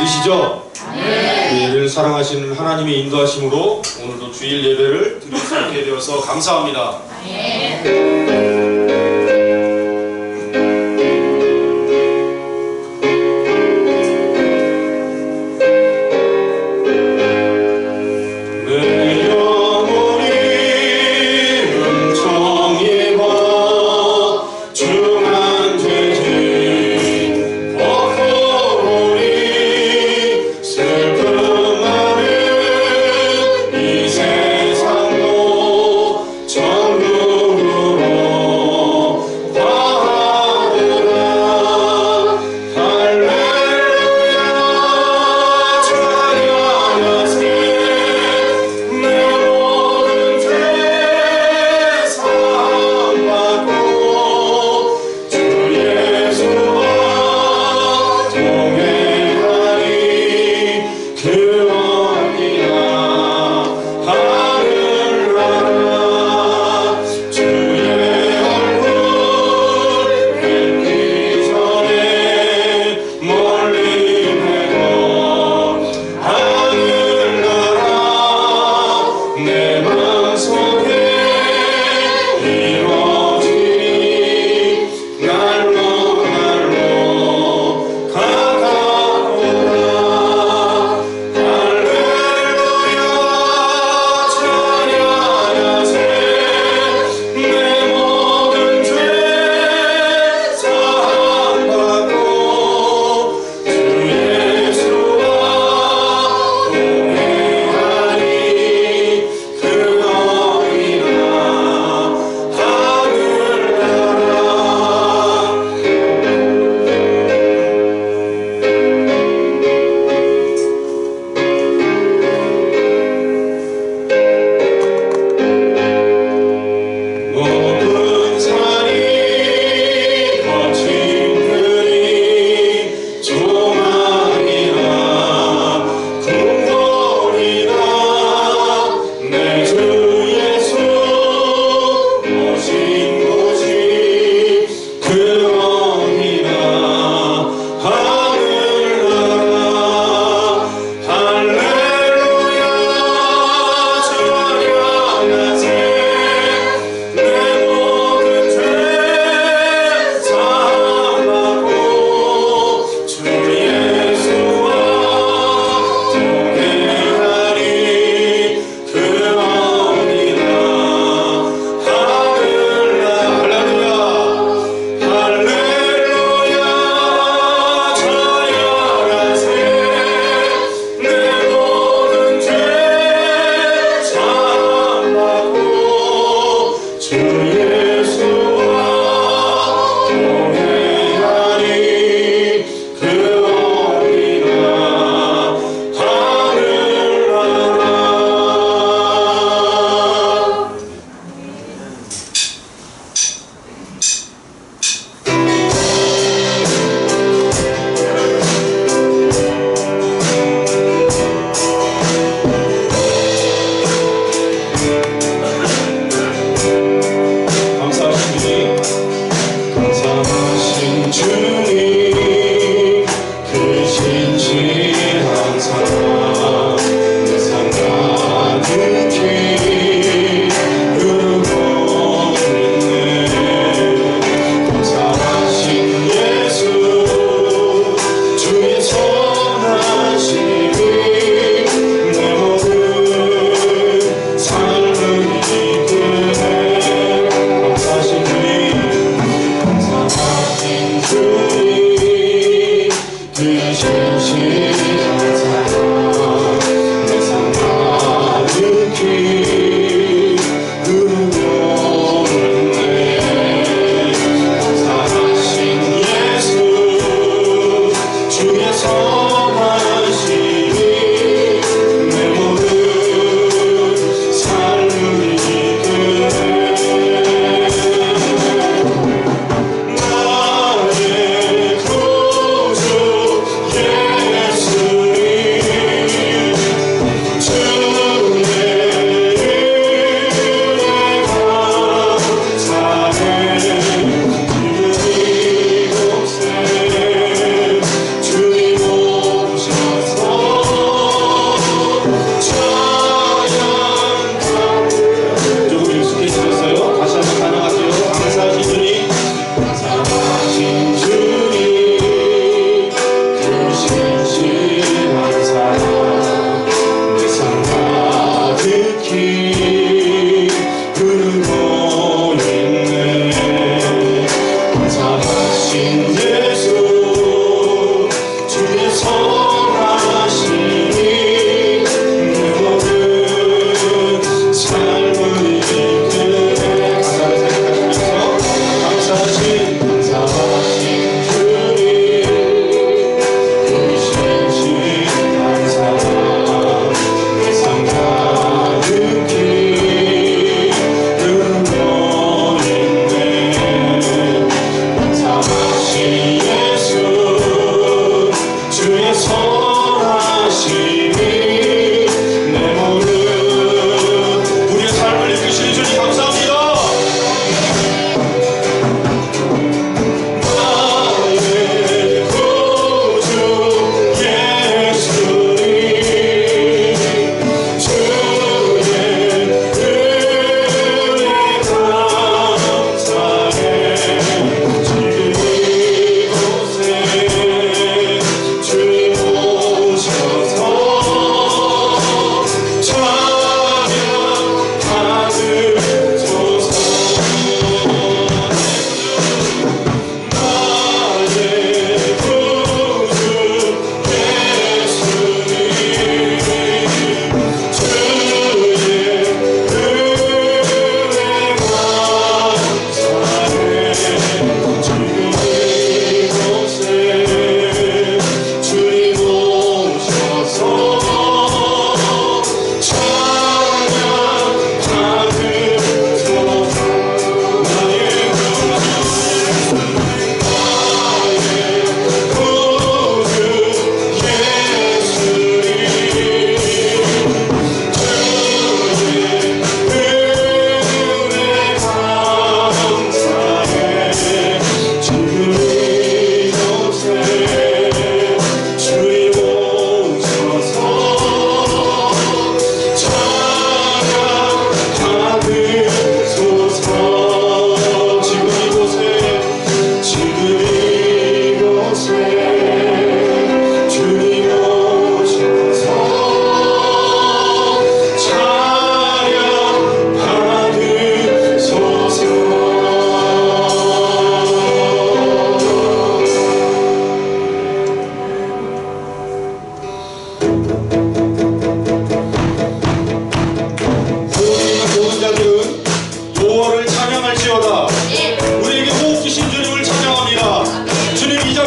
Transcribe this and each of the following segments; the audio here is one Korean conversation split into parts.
믿으시죠? 네. 우리를 사랑하시는 하나님의 인도하심으로 오늘도 주일 예배를 드릴 수 있게 되어서 감사합니다. 네.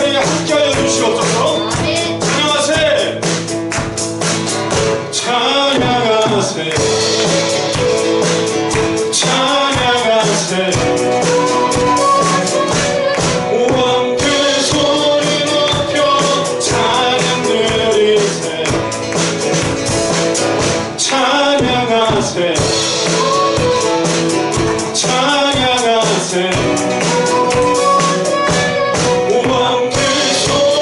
자리에 함께하여 주시옵소서. 찬양하세. 찬양하세. 찬양하세. 함께 소리 높여 찬양 드리세. 찬양하세. 찬양하세. 함께 소리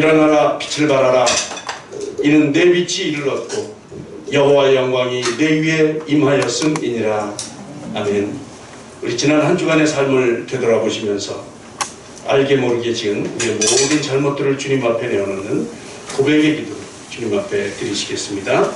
일어나라 빛을 발하라. 이는 내 빛이 이르렀고 여호와의 영광이 내 위에 임하였음이니라. 아멘. 우리 지난 한 주간의 삶을 되돌아보시면서 알게 모르게 지은 우리의 모든 잘못들을 주님 앞에 내어놓는 고백의 기도 주님 앞에 드리시겠습니다.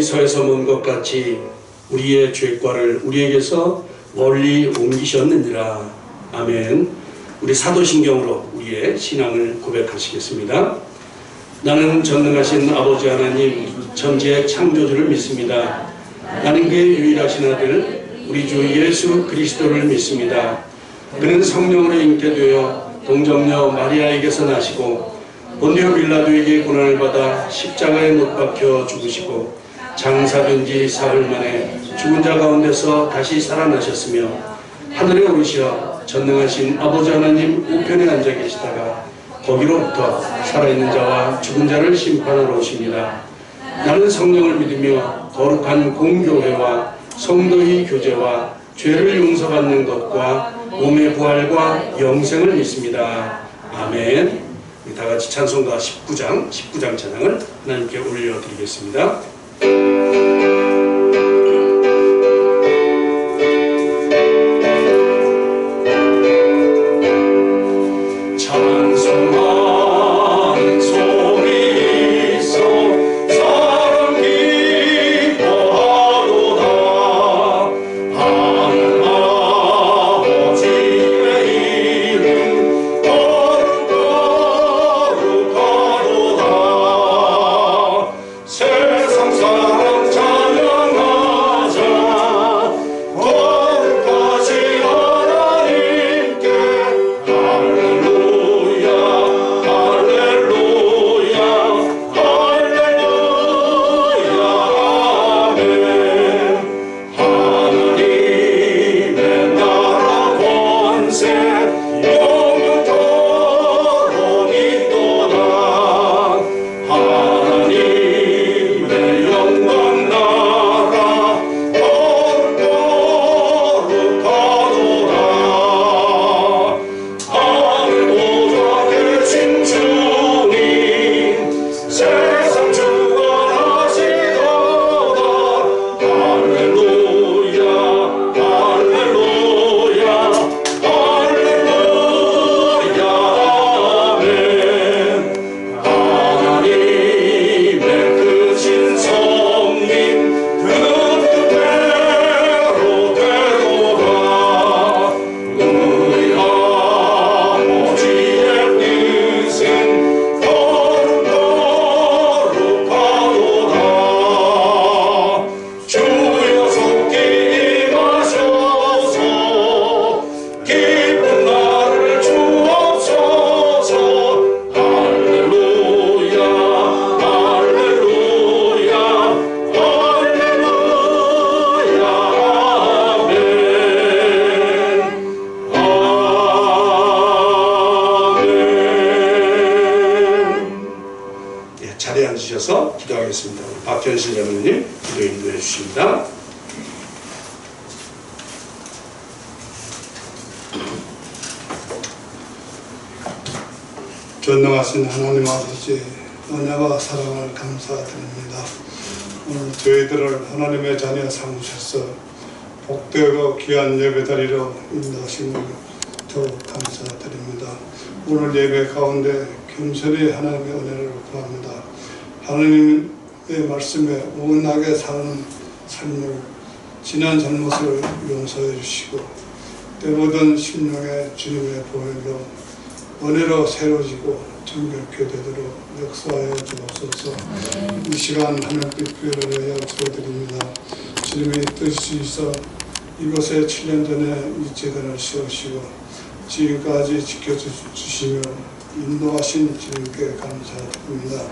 서에서 먼 것 같이 우리의 죄과를 우리에게서 멀리 옮기셨느니라. 아멘. 우리 사도신경으로 우리의 신앙을 고백하시겠습니다. 나는 전능하신 아버지 하나님 천지의 창조주를 믿습니다. 나는 그의 유일하신 아들 우리 주 예수 그리스도를 믿습니다. 그는 성령으로 잉태되어 동정녀 마리아에게서 나시고 본디오 빌라도에게 고난을 받아 십자가에 못 박혀 죽으시고 장사된 지 사흘 만에 죽은 자 가운데서 다시 살아나셨으며 하늘에 오르시어 전능하신 아버지 하나님 우편에 앉아 계시다가 거기로부터 살아있는 자와 죽은 자를 심판하러 오십니다. 나는 성령을 믿으며 거룩한 공교회와 성도의 교제와 죄를 용서받는 것과 몸의 부활과 영생을 믿습니다. 아멘. 다 같이 찬송가 19장 찬양을 하나님께 올려드리겠습니다. 기도하겠습니다. 박현실 장로님 기도 인도해 주십니다. 전능하신 하나님 아버지 은혜와 사랑을 감사드립니다. 오늘 저희들을 하나님의 자녀 삼으셔서 복되고 귀한 예배자리로 인도하심을 더욱 감사드립니다. 오늘 예배 가운데 겸손히 하나님의 은혜를 구합니다. 하나님의 말씀에 온하게 사는 삶을 지난 잘못을 용서해 주시고 때 모든 심령의 주님의 보혈로 은혜로 새로지고 정결케 되도록 역사하여 주옵소서. 이 시간 하늘빛 교회를 위하여 기도드립니다. 주님의 뜻이 있어 이곳에 7년 전에 이 재단을 세우시고 지금까지 지켜주시며 인도하신 주님께 감사드립니다.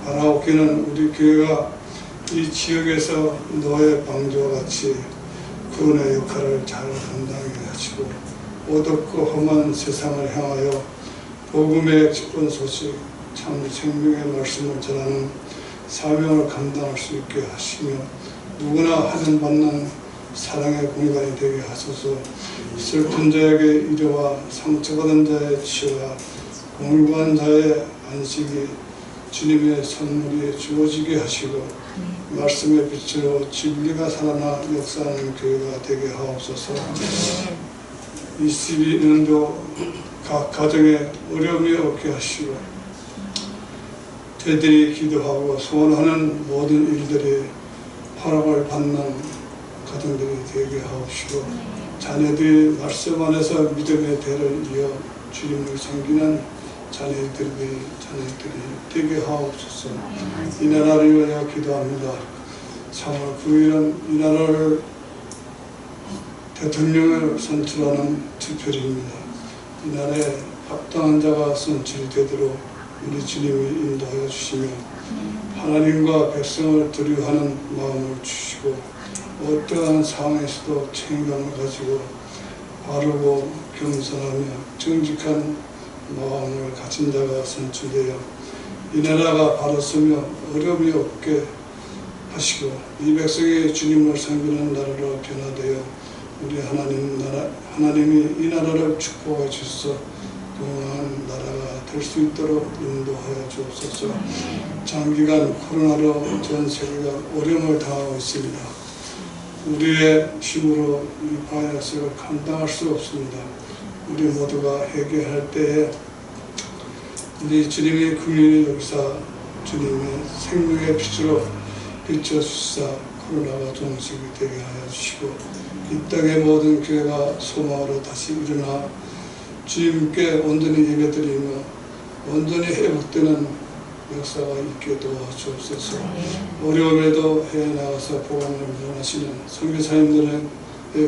바라옵기는 우리 교회가 이 지역에서 노예 방주와 같이 구원의 역할을 잘 감당하게 하시고 어둡고 험한 세상을 향하여 복음의 기쁜 소식, 참 생명의 말씀을 전하는 사명을 감당할 수 있게 하시며 누구나 하전받는 사랑의 공간이 되게 하소서. 슬픈 자에게 위로와 상처받은 자의 치유와 공부한 자의 안식이 주님의 선물이 주어지게 하시고 말씀의 빛으로 진리가 살아나 역사하는 교회가 되게 하옵소서. 22년도 각 가정에 어려움이 없게 하시고 저희들이 기도하고 소원하는 모든 일들이 허락을 받는 가정들이 되게 하옵시고 자녀들이 말씀 안에서 믿음의 대를 이어 주님을 섬기는 자녀들이 되게 하옵소서. 이 나라를 위하여 기도합니다. 3월 9일은 이 나라를 대통령을 선출하는 투표일입니다. 이 나라에 합당한 자가 선출이 되도록 우리 주님이 인도하여 주시며 하나님과 백성을 두려워하는 마음을 주시고 어떠한 상황에서도 책임감을 가지고 바르고 겸손하며 정직한 마음을 가진 자가 선출되어 이 나라가 바로 서며 어려움이 없게 하시고 이 백성이 주님을 섬기는 나라로 변화되어 우리 하나님이 이 나라를 축복해 주셔서 동안 나라가 될 수 있도록 인도하여 주옵소서. 장기간 코로나로 전 세계가 어려움을 당하고 있습니다. 우리의 힘으로 이 바이러스를 감당할 수 없습니다. 우리 모두가 회개할 때에 우리 주님의 긍휼히 여기사 주님의 생명의 빛으로 비춰주사 코로나가 종식이 되게 하여 주시고 이 땅의 모든 교회가 소망으로 다시 일어나 주님께 온전히 예배드리며 온전히 회복되는 역사가 있게 도와주옵소서. 어려움에도 해외 나가서 복음을 전하시는 선교사님들의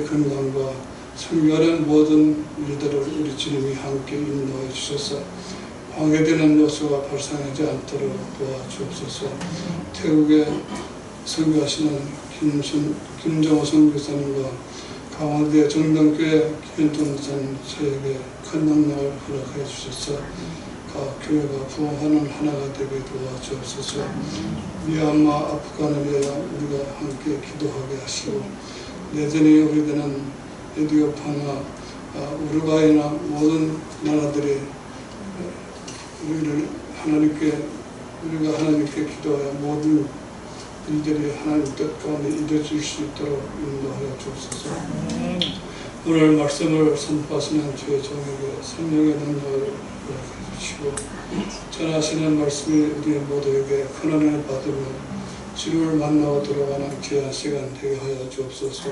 건강과 선교하는 모든 일들을 우리 주님이 함께 인도해 주셔서 방해되는 요소가 발생하지 않도록 도와주옵소서. 태국에 선교하시는 김정호 선교사님과 강원대 정동교회 김현동 선교사님에게 큰 능력을 허락해 주셔서 각 교회가 부흥하는 하나가 되게 도와주옵소서. 미얀마 아프간을 위하여 우리가 함께 기도하게 하시고 내전이 우리되는 에티오피아나 우루과이나 모든 나라들이 우리가 하나님께 기도하여 모든 일들이 하나님 뜻 가운데 이루어질 수 있도록 인도하여 주옵소서. 오늘 말씀을 선포하시는 주의 종에게 성령의 능력을 허락해 주시고 전하시는 말씀이 우리 모두에게 큰 은혜를 받으며 주님을 만나고 돌아가는 귀한 시간 되게 하여 주옵소서.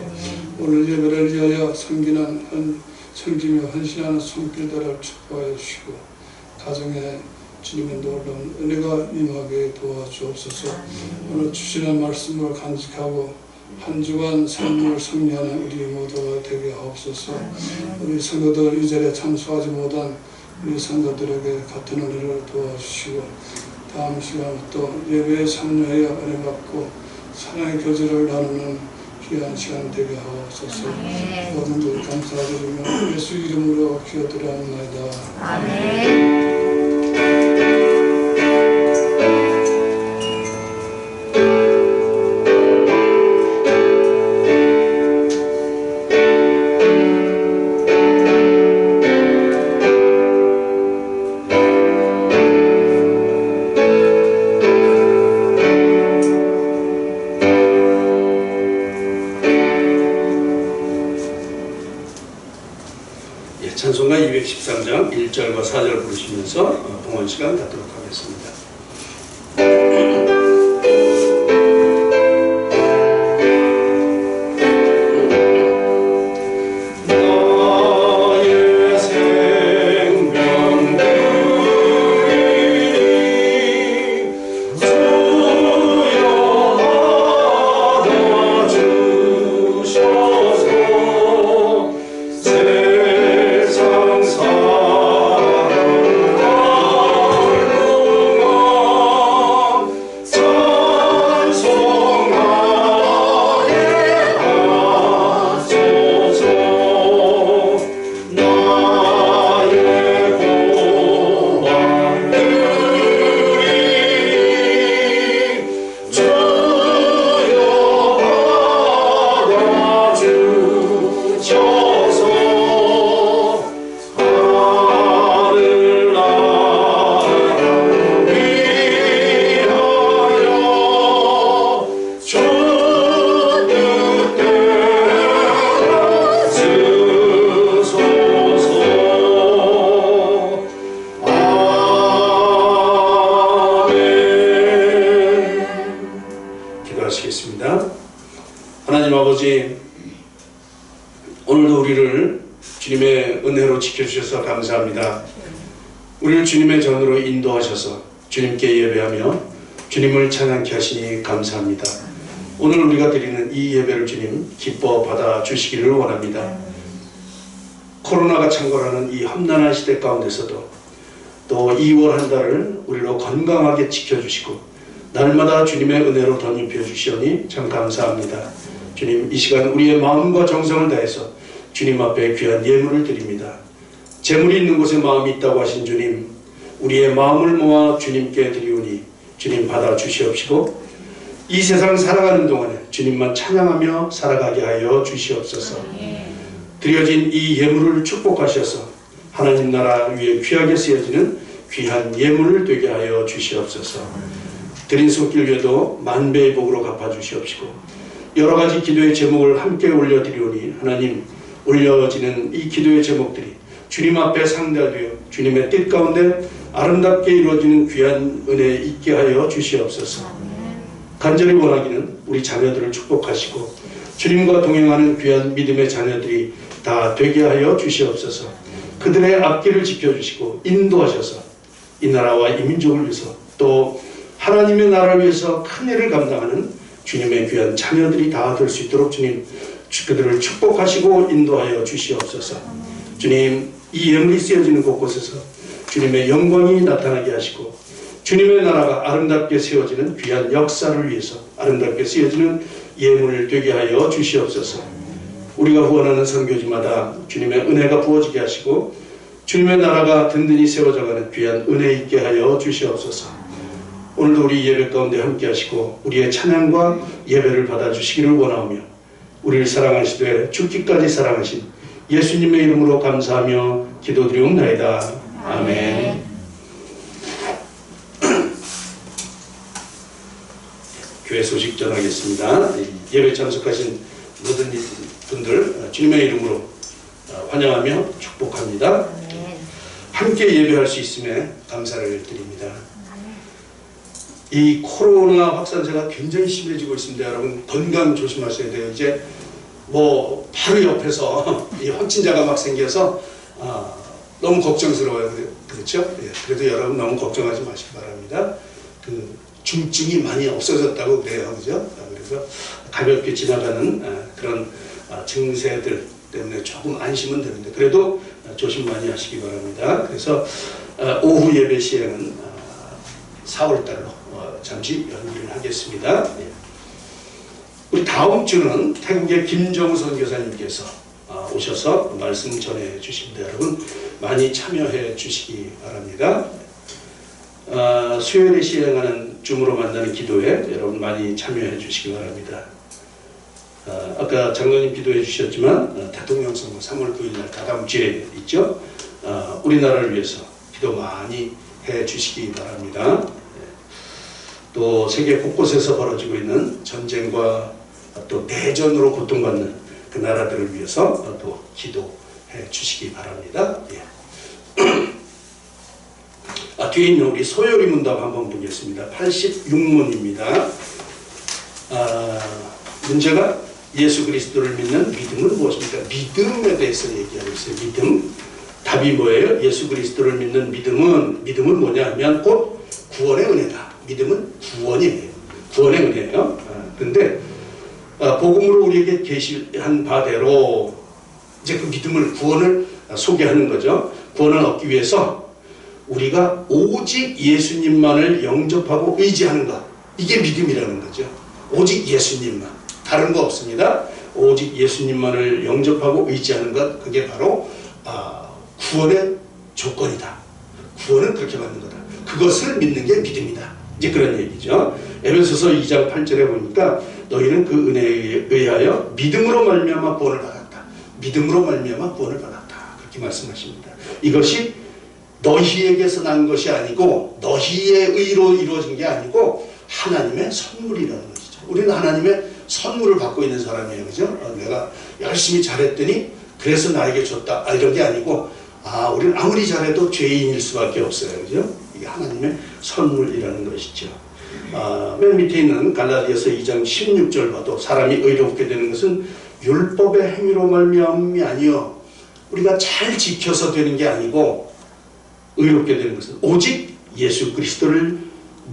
오늘 예배를 위하여 섬기며 헌신하는 손길들을 축복하여 주시고 가정에 주님의 놀라운 은혜가 임하게 도와주옵소서. 오늘 주시는 말씀을 간직하고 한 주간 삶을 승리하는 우리 모두가 되게 하옵소서. 우리 성도들 이 자리에 참석하지 못한 우리 성도들에게 같은 은혜를 도와주시고 다음 시간 또 예배에 참여하여 은혜 받고 사랑의 교제를 나누는 귀한 시간 되게 하옵소서. 모든 것 감사드리며 예수 이름으로 기도드리옵나이다. 아멘. 찬송가 213장 1절과 4절 부르시면서 봉헌 시간 갖도록 하겠습니다. 나의 생명 주님의 은혜로 지켜주셔서 감사합니다. 우리를 주님의 전으로 인도하셔서 주님께 예배하며 주님을 찬양케 하시니 감사합니다. 오늘 우리가 드리는 이 예배를 주님 기뻐 받아주시기를 원합니다. 코로나가 창궐하는 이 험난한 시대 가운데서도 또 2월 한 달을 우리로 건강하게 지켜주시고 날마다 주님의 은혜로 덧입혀 주시오니 참 감사합니다. 주님, 이 시간 우리의 마음과 정성을 다해서 주님 앞에 귀한 예물을 드립니다. 재물이 있는 곳에 마음이 있다고 하신 주님, 우리의 마음을 모아 주님께 드리오니 주님 받아 주시옵시고 이 세상 살아가는 동안에 주님만 찬양하며 살아가게 하여 주시옵소서. 드려진 이 예물을 축복하셔서 하나님 나라 위에 귀하게 쓰여지는 귀한 예물을 되게 하여 주시옵소서. 드린 손길 외에도 만배의 복으로 갚아주시옵시고 여러가지 기도의 제목을 함께 올려드리오니 하나님, 올려지는 이 기도의 제목들이 주님 앞에 상달되어 주님의 뜻 가운데 아름답게 이루어지는 귀한 은혜 있게 하여 주시옵소서. 간절히 원하기는 우리 자녀들을 축복하시고 주님과 동행하는 귀한 믿음의 자녀들이 다 되게 하여 주시옵소서. 그들의 앞길을 지켜주시고 인도하셔서 이 나라와 이 민족을 위해서 또 하나님의 나라를 위해서 큰 일을 감당하는 주님의 귀한 자녀들이 다 될 수 있도록 주님 그들을 축복하시고 인도하여 주시옵소서. 주님, 이 예물이 쓰여지는 곳곳에서 주님의 영광이 나타나게 하시고 주님의 나라가 아름답게 세워지는 귀한 역사를 위해서 아름답게 쓰여지는 예물을 되게 하여 주시옵소서. 우리가 후원하는 선교지마다 주님의 은혜가 부어지게 하시고 주님의 나라가 든든히 세워져가는 귀한 은혜 있게 하여 주시옵소서. 오늘도 우리 예배 가운데 함께 하시고 우리의 찬양과 예배를 받아주시기를 원하오며 우리를 사랑하시되 죽기까지 사랑하신 예수님의 이름으로 감사하며 기도드리옵나이다. 아멘. 교회 소식 전하겠습니다. 예배 참석하신 모든 분들 주님의 이름으로 환영하며 축복합니다. 함께 예배할 수 있음에 감사를 드립니다. 이 코로나 확산세가 굉장히 심해지고 있습니다. 여러분 건강 조심하셔야 돼요. 이제 뭐 바로 옆에서 이 확진자가 막 생겨서 너무 걱정스러워요. 그렇죠? 예, 그래도 여러분 너무 걱정하지 마시기 바랍니다. 그 중증이 많이 없어졌다고 그래요. 그죠? 그래서 가볍게 지나가는 그런 증세들 때문에 조금 안심은 되는데 그래도 조심 많이 하시기 바랍니다. 그래서 오후 예배 시에는 4월달로 잠시 연기를 하겠습니다. 우리 다음 주는 태국의 김정우 선교사님께서 오셔서 말씀 전해 주십니다. 여러분 많이 참여해 주시기 바랍니다. 수요일에 시행하는 줌으로 만나는 기도에 여러분 많이 참여해 주시기 바랍니다. 아까 장로님 기도해 주셨지만 대통령 선거 3월 9일 날 다다음 주에 있죠. 우리나라를 위해서 기도 많이 해 주시기 바랍니다. 또 세계 곳곳에서 벌어지고 있는 전쟁과 또 대전으로 고통받는 그 나라들을 위해서 또 기도해 주시기 바랍니다. 뒤에 있는 우리 소요리 문답 한번 보겠습니다. 86문입니다. 문제가 예수 그리스도를 믿는 믿음은 무엇입니까? 믿음에 대해서 얘기하고 있어요. 믿음. 답이 뭐예요? 예수 그리스도를 믿는 믿음은 뭐냐 하면 곧 구원의 은혜다. 믿음은 구원이에요. 구원의 은혜예요. 그런데 복음으로 우리에게 계시한 바대로 이제 그 믿음을 구원을 소개하는 거죠. 구원을 얻기 위해서 우리가 오직 예수님만을 영접하고 의지하는 것, 이게 믿음이라는 거죠. 오직 예수님만, 다른 거 없습니다. 오직 예수님만을 영접하고 의지하는 것, 그게 바로 구원의 조건이다. 구원은 그렇게 받는 거다. 그것을 믿는 게 믿음이다. 이제 그런 얘기죠. 에베소서 2장 8절에 보니까 너희는 그 은혜에 의하여 믿음으로 말미암아 구원을 받았다. 믿음으로 말미암아 구원을 받았다. 그렇게 말씀하십니다. 이것이 너희에게서 난 것이 아니고 너희의 의로 이루어진 게 아니고 하나님의 선물이라는 것이죠. 우리는 하나님의 선물을 받고 있는 사람이에요. 그죠? 내가 열심히 잘했더니 그래서 나에게 줬다. 이런 게 아니고 우리는 아무리 잘해도 죄인일 수밖에 없어요. 그죠? 이게 하나님의 선물이라는 것이죠. 맨 밑에 있는 갈라디아서 2장 16절 봐도 사람이 의롭게 되는 것은 율법의 행위로 말미암음이 아니요 우리가 잘 지켜서 되는 게 아니고 의롭게 되는 것은 오직 예수 그리스도를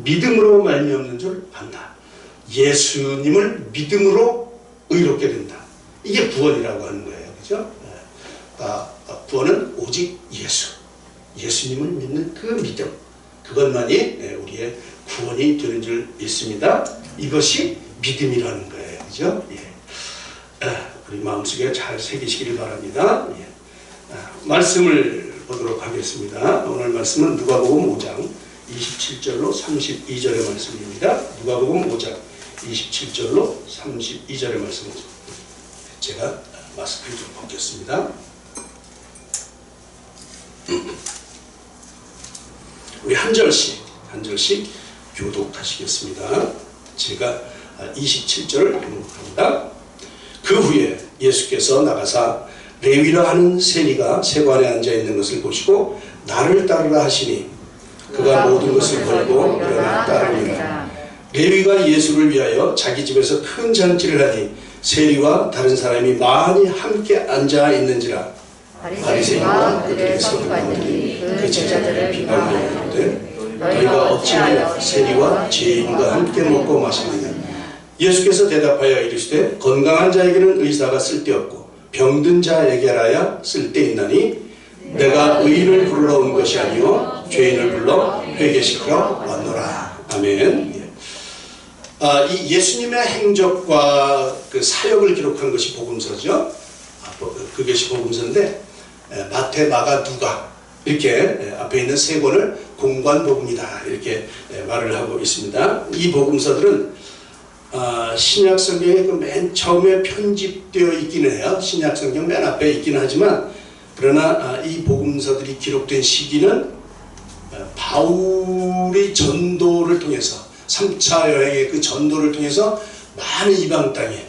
믿음으로 말미암는 줄 안다. 예수님을 믿음으로 의롭게 된다. 이게 구원이라고 하는 거예요. 그죠? 구원은 오직 예수님을 믿는 그 믿음, 그것만이 우리의 구원이 되는 줄 믿습니다. 이것이 믿음이라는 거예요. 그죠? 우리 마음속에 잘 새기시기를 바랍니다. 말씀을 보도록 하겠습니다. 오늘 말씀은 누가복음 5장 27절로 32절의 말씀입니다. 누가복음 5장 27절로 32절의 말씀입니다. 제가 마스크를 좀 벗겠습니다. 우리 한 절씩 교독하시겠습니다. 제가 27절을 합니다. 그 후에 예수께서 나가사 레위라 하는 세리가 세관에 앉아 있는 것을 보시고 나를 따르라 하시니 그가 모든 것을 버리고 일어나 따르니라. 레위가 예수를 위하여 자기 집에서 큰 잔치를 하니 세리와 다른 사람이 많이 함께 앉아 있는지라. 바리새인과 그들의 서기관들이 그 제자들을 비방하였는데 너희가 어찌하여 세리와 죄인과 함께 먹고 마시느냐. 예수께서 대답하여 이르시되 건강한 자에게는 의사가 쓸데없고 병든 자에게라야 쓸데있나니 내가 의인을 부르러 온 것이 아니요 죄인을 불러 회개시키러 왔노라. 아멘. 이 예수님의 행적과 그 사역을 기록한 것이 복음서죠. 그것이 복음서인데 마태, 마가, 누가 이렇게 앞에 있는 세 권을 공관복음이다 이렇게 말을 하고 있습니다. 이 복음서들은 신약 성경에 그 맨 처음에 편집되어 있기는 해요. 신약 성경 맨 앞에 있기는 하지만 그러나 이 복음서들이 기록된 시기는 바울의 전도를 통해서 3차 여행의 그 전도를 통해서 많은 이방 땅에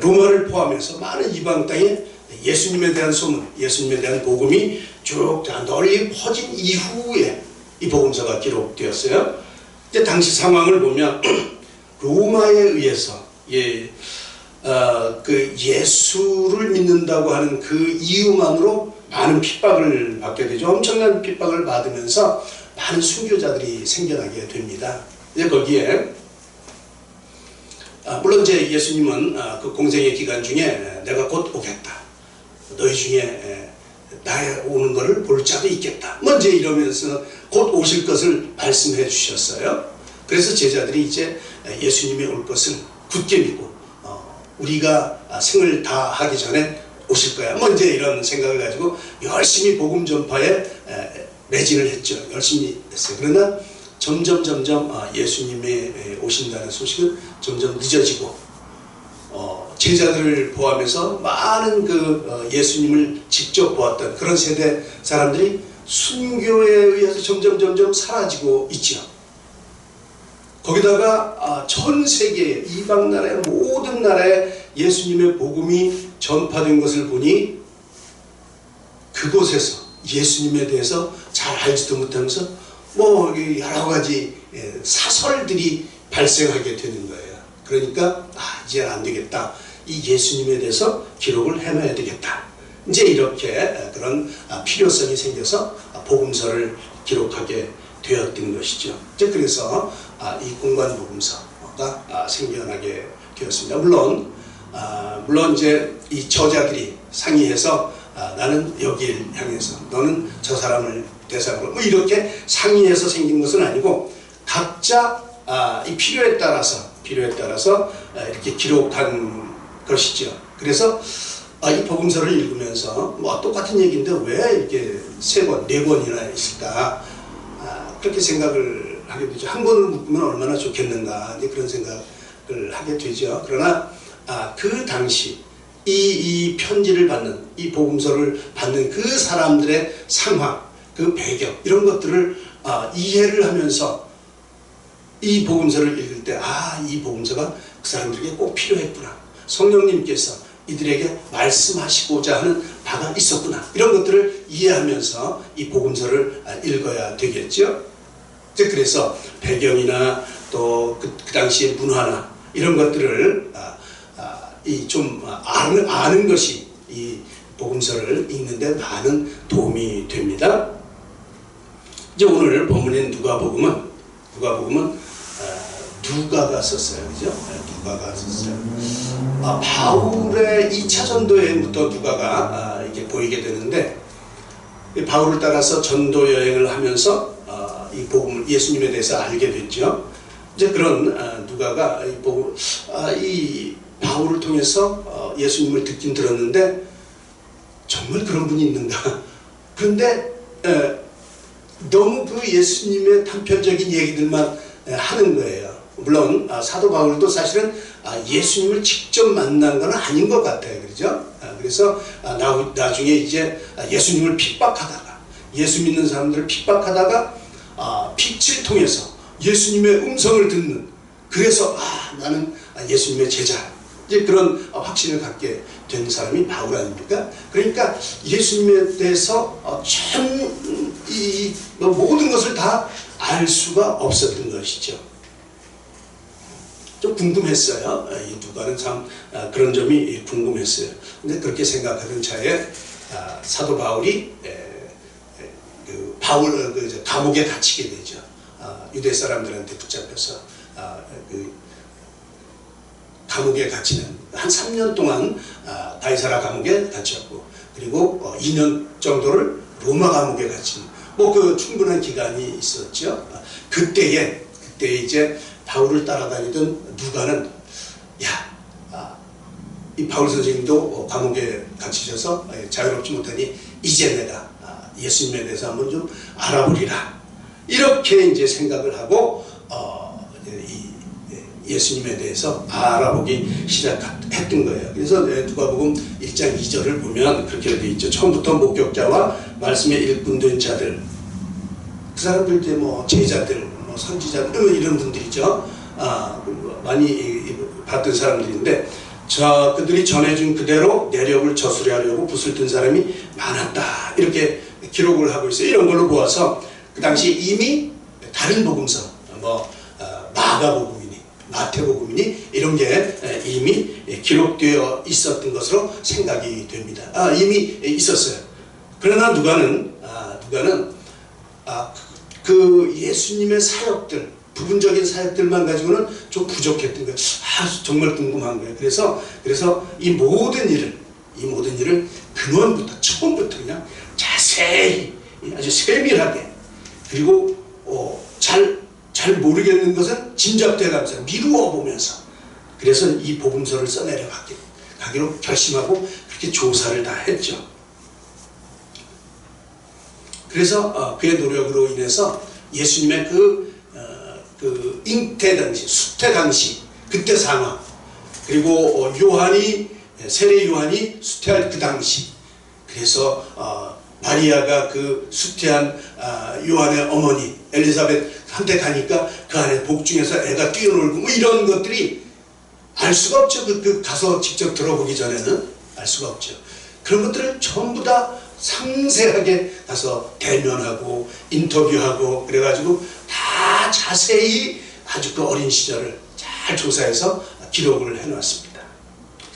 로마를 포함해서 많은 이방 땅에 예수님에 대한 소문, 예수님에 대한 복음이 쭉 널리 퍼진 이후에 이 복음서가 기록되었어요. 이제 당시 상황을 보면 로마에 의해서 그 예수를 믿는다고 하는 그 이유만으로 많은 핍박을 받게 되죠. 엄청난 핍박을 받으면서 많은 순교자들이 생겨나게 됩니다. 이제 거기에 물론 이제 예수님은 그 공생의 기간 중에 내가 곧 오겠다. 너희 중에 나의 오는 것을 볼 자도 있겠다. 먼저 이러면서 곧 오실 것을 말씀해 주셨어요. 그래서 제자들이 이제 예수님이 올 것을 굳게 믿고 우리가 생을 다 하기 전에 오실 거야. 먼저 이런 생각을 가지고 열심히 복음 전파에 매진을 했죠. 열심히 했어요. 그러나 점점 예수님이 오신다는 소식은 점점 늦어지고 제자들을 포함해서 많은 그 예수님을 직접 보았던 그런 세대 사람들이 순교에 의해서 점점 사라지고 있죠. 거기다가 전 세계 이방 나라의 모든 나라에 예수님의 복음이 전파된 것을 보니 그곳에서 예수님에 대해서 잘 알지도 못하면서 뭐 여러 가지 사설들이 발생하게 되는 거예요. 그러니까 이제 안 되겠다. 이 예수님에 대해서 기록을 해놔야 되겠다. 이제 이렇게 그런 필요성이 생겨서 복음서를 기록하게 되었던 것이죠. 그래서 이 공관복음서가 생겨나게 되었습니다. 물론 이제 이 저자들이 상의해서 나는 여기를 향해서 너는 저 사람을 대상으로 뭐 이렇게 상의해서 생긴 것은 아니고 각자 이 필요에 따라서 이렇게 기록한 것이죠. 그래서 이 복음서를 읽으면서 뭐 똑같은 얘기인데 왜 이렇게 세 권, 네 권이나 있을까? 그렇게 생각을 하게 되죠. 한 권을 묶으면 얼마나 좋겠는가 이제 그런 생각을 하게 되죠. 그러나 그 당시 이 편지를 받는 이 복음서를 받는 그 사람들의 상황, 그 배경 이런 것들을 이해를 하면서 이 복음서를 읽을 때 이 복음서가 그 사람들에게 꼭 필요했구나. 성령님께서 이들에게 말씀하시고자 하는 바가 있었구나. 이런 것들을 이해하면서 이 복음서를 읽어야 되겠죠. 그래서 배경이나 또 그 당시의 문화나 이런 것들을 좀 아는 것이 이 복음서를 읽는데 많은 도움이 됩니다. 이제 오늘 본문인 누가복음은 누가가 썼어요, 그죠? 누가가 썼어요. 바울의 2차 전도 여행부터 누가가 이렇게 보이게 되는데, 바울을 따라서 전도 여행을 하면서 이 복음을, 예수님에 대해서 알게 됐죠. 이제 그런 누가가 이 바울을 통해서 예수님을 듣긴 들었는데 정말 그런 분이 있는가? 그런데 너무 그 예수님의 단편적인 얘기들만 하는 거예요. 물론 사도 바울도 사실은 예수님을 직접 만난 건 아닌 것 같아요, 그렇죠? 그래서 나중에 이제 예수님을 핍박하다가, 예수 믿는 사람들을 핍박하다가 빛을 통해서 예수님의 음성을 듣는, 그래서 나는 예수님의 제자, 이제 그런 확신을 갖게 된 사람이 바울 아닙니까? 그러니까 예수님에 대해서 모든 것을 다 알 수가 없었던 것이죠. 좀 궁금했어요. 이 누가는 참 그런 점이 궁금했어요. 근데 그렇게 생각하던 차에 사도 바울이 감옥에 갇히게 되죠. 유대 사람들한테 붙잡혀서 감옥에 갇히는 한 3년 동안 가이사라 감옥에 갇혔고, 그리고 2년 정도를 로마 감옥에 갇힌, 그 충분한 기간이 있었죠. 그때 이제 바울을 따라다니던 누가는 이 바울 선생님도 감옥에 갇히셔서 자유롭지 못하니 이제 내가 예수님에 대해서 한번 좀 알아보리라, 이렇게 이제 생각을 하고 예수님에 대해서 알아보기 시작했던 거예요. 그래서 누가복음 1장 2절을 보면 그렇게 되어 있죠. 처음부터 목격자와 말씀에 일꾼된 자들, 그 사람들 이제 제자들, 선지자들, 이런 분들이죠. 많이 봤던 사람들인데, 그들이 전해준 그대로 내력을 저수리하려고 붓을 든 사람이 많았다, 이렇게 기록을 하고 있어요. 이런 걸로 보아서 그 당시 이미 다른 복음서, 마가복음이니 마태복음이니 이런 게 이미 기록되어 있었던 것으로 생각이 됩니다. 이미 있었어요. 그러나 누가는 그 예수님의 사역들, 부분적인 사역들만 가지고는 좀 부족했던 거예요. 정말 궁금한 거예요. 그래서 이 모든 일을 근원부터, 처음부터 그냥 자세히, 아주 세밀하게, 그리고 잘 모르겠는 것은 짐작되면서 미루어 보면서, 그래서 이 복음서를 써내려 가기로 결심하고 그렇게 조사를 다 했죠. 그래서 그의 노력으로 인해서 예수님의 그 잉태 당시, 수태 당시, 그때 상황, 그리고 세례 요한이 수태할 그 당시, 그래서 마리아가 그 수태한 요한의 어머니 엘리사벳한테 가니까 그 안에 복중에서 애가 뛰어놀고 이런 것들이 알 수가 없죠. 가서 직접 들어보기 전에는 알 수가 없죠. 그런 것들을 전부 다 상세하게 가서 대면하고 인터뷰하고 그래가지고 다 자세히 아주 그 어린 시절을 잘 조사해서 기록을 해놨습니다.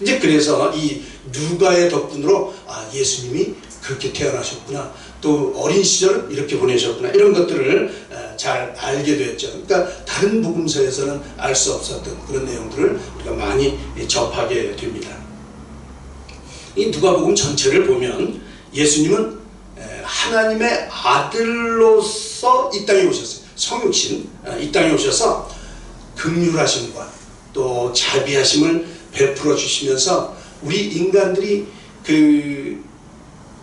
이제 그래서 이 누가의 덕분으로 예수님이 그렇게 태어나셨구나, 또 어린 시절을 이렇게 보내셨구나, 이런 것들을 잘 알게 됐죠. 그러니까 다른 복음서에서는 알 수 없었던 그런 내용들을 우리가 많이 접하게 됩니다. 이 누가복음 전체를 보면 예수님은 하나님의 아들로서 이 땅에 오셨어요. 성육신, 이 땅에 오셔서 긍휼하심과 또 자비하심을 베풀어 주시면서 우리 인간들이 그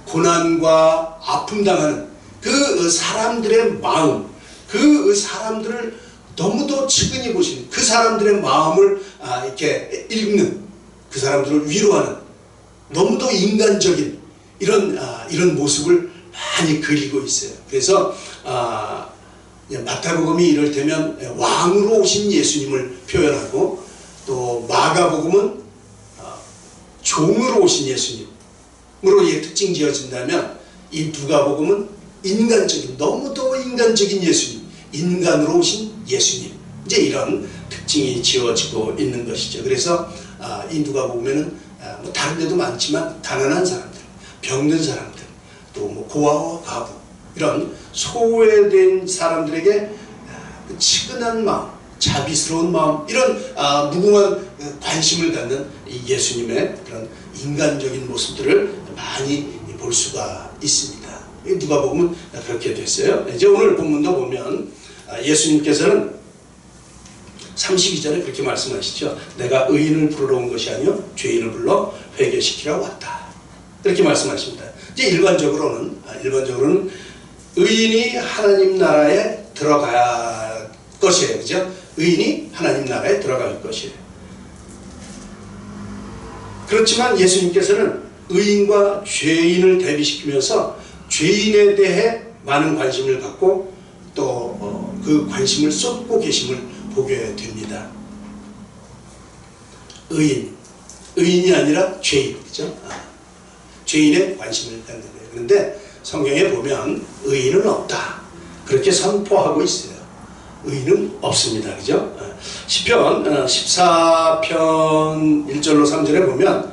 고난과 아픔 당하는 그 사람들의 마음, 그 사람들을 너무도 측은히 보시는, 그 사람들의 마음을 이렇게 읽는, 그 사람들을 위로하는 너무도 인간적인 이런 모습을 많이 그리고 있어요. 그래서 마태복음이 이를테면 왕으로 오신 예수님을 표현하고, 또 마가복음은 종으로 오신 예수님으로 특징 지어진다면, 이 누가복음은 인간적인, 너무도 인간적인 예수님, 인간으로 오신 예수님, 이제 이런 특징이 지어지고 있는 것이죠. 그래서 이 누가복음에는 다른 데도 많지만 가난한 사람들, 병든 사람들, 또 뭐 고아와 과부, 이런 소외된 사람들에게 치근한 마음, 자비스러운 마음, 이런 무궁한 관심을 갖는 이 예수님의 그런 인간적인 모습들을 많이 볼 수가 있습니다. 누가복음은 그렇게 됐어요. 이제 오늘 본문도 보면 예수님께서는 32절에 그렇게 말씀하시죠. 내가 의인을 부르러 온 것이 아니요 죄인을 불러 회개시키러 왔다. 그렇게 말씀하십니다. 이제 일반적으로는 의인이 하나님 나라에 들어갈 것이에요. 그죠? 의인이 하나님 나라에 들어갈 것이에요. 그렇지만 예수님께서는 의인과 죄인을 대비시키면서 죄인에 대해 많은 관심을 갖고 또 그 관심을 쏟고 계심을 보게 됩니다. 의인이 아니라 죄인, 그죠? 죄인에 관심을 갖는 거예요. 그런데 성경에 보면 의인은 없다, 그렇게 선포하고 있어요. 의인은 없습니다, 그죠? 시편 14편 1절로 3절에 보면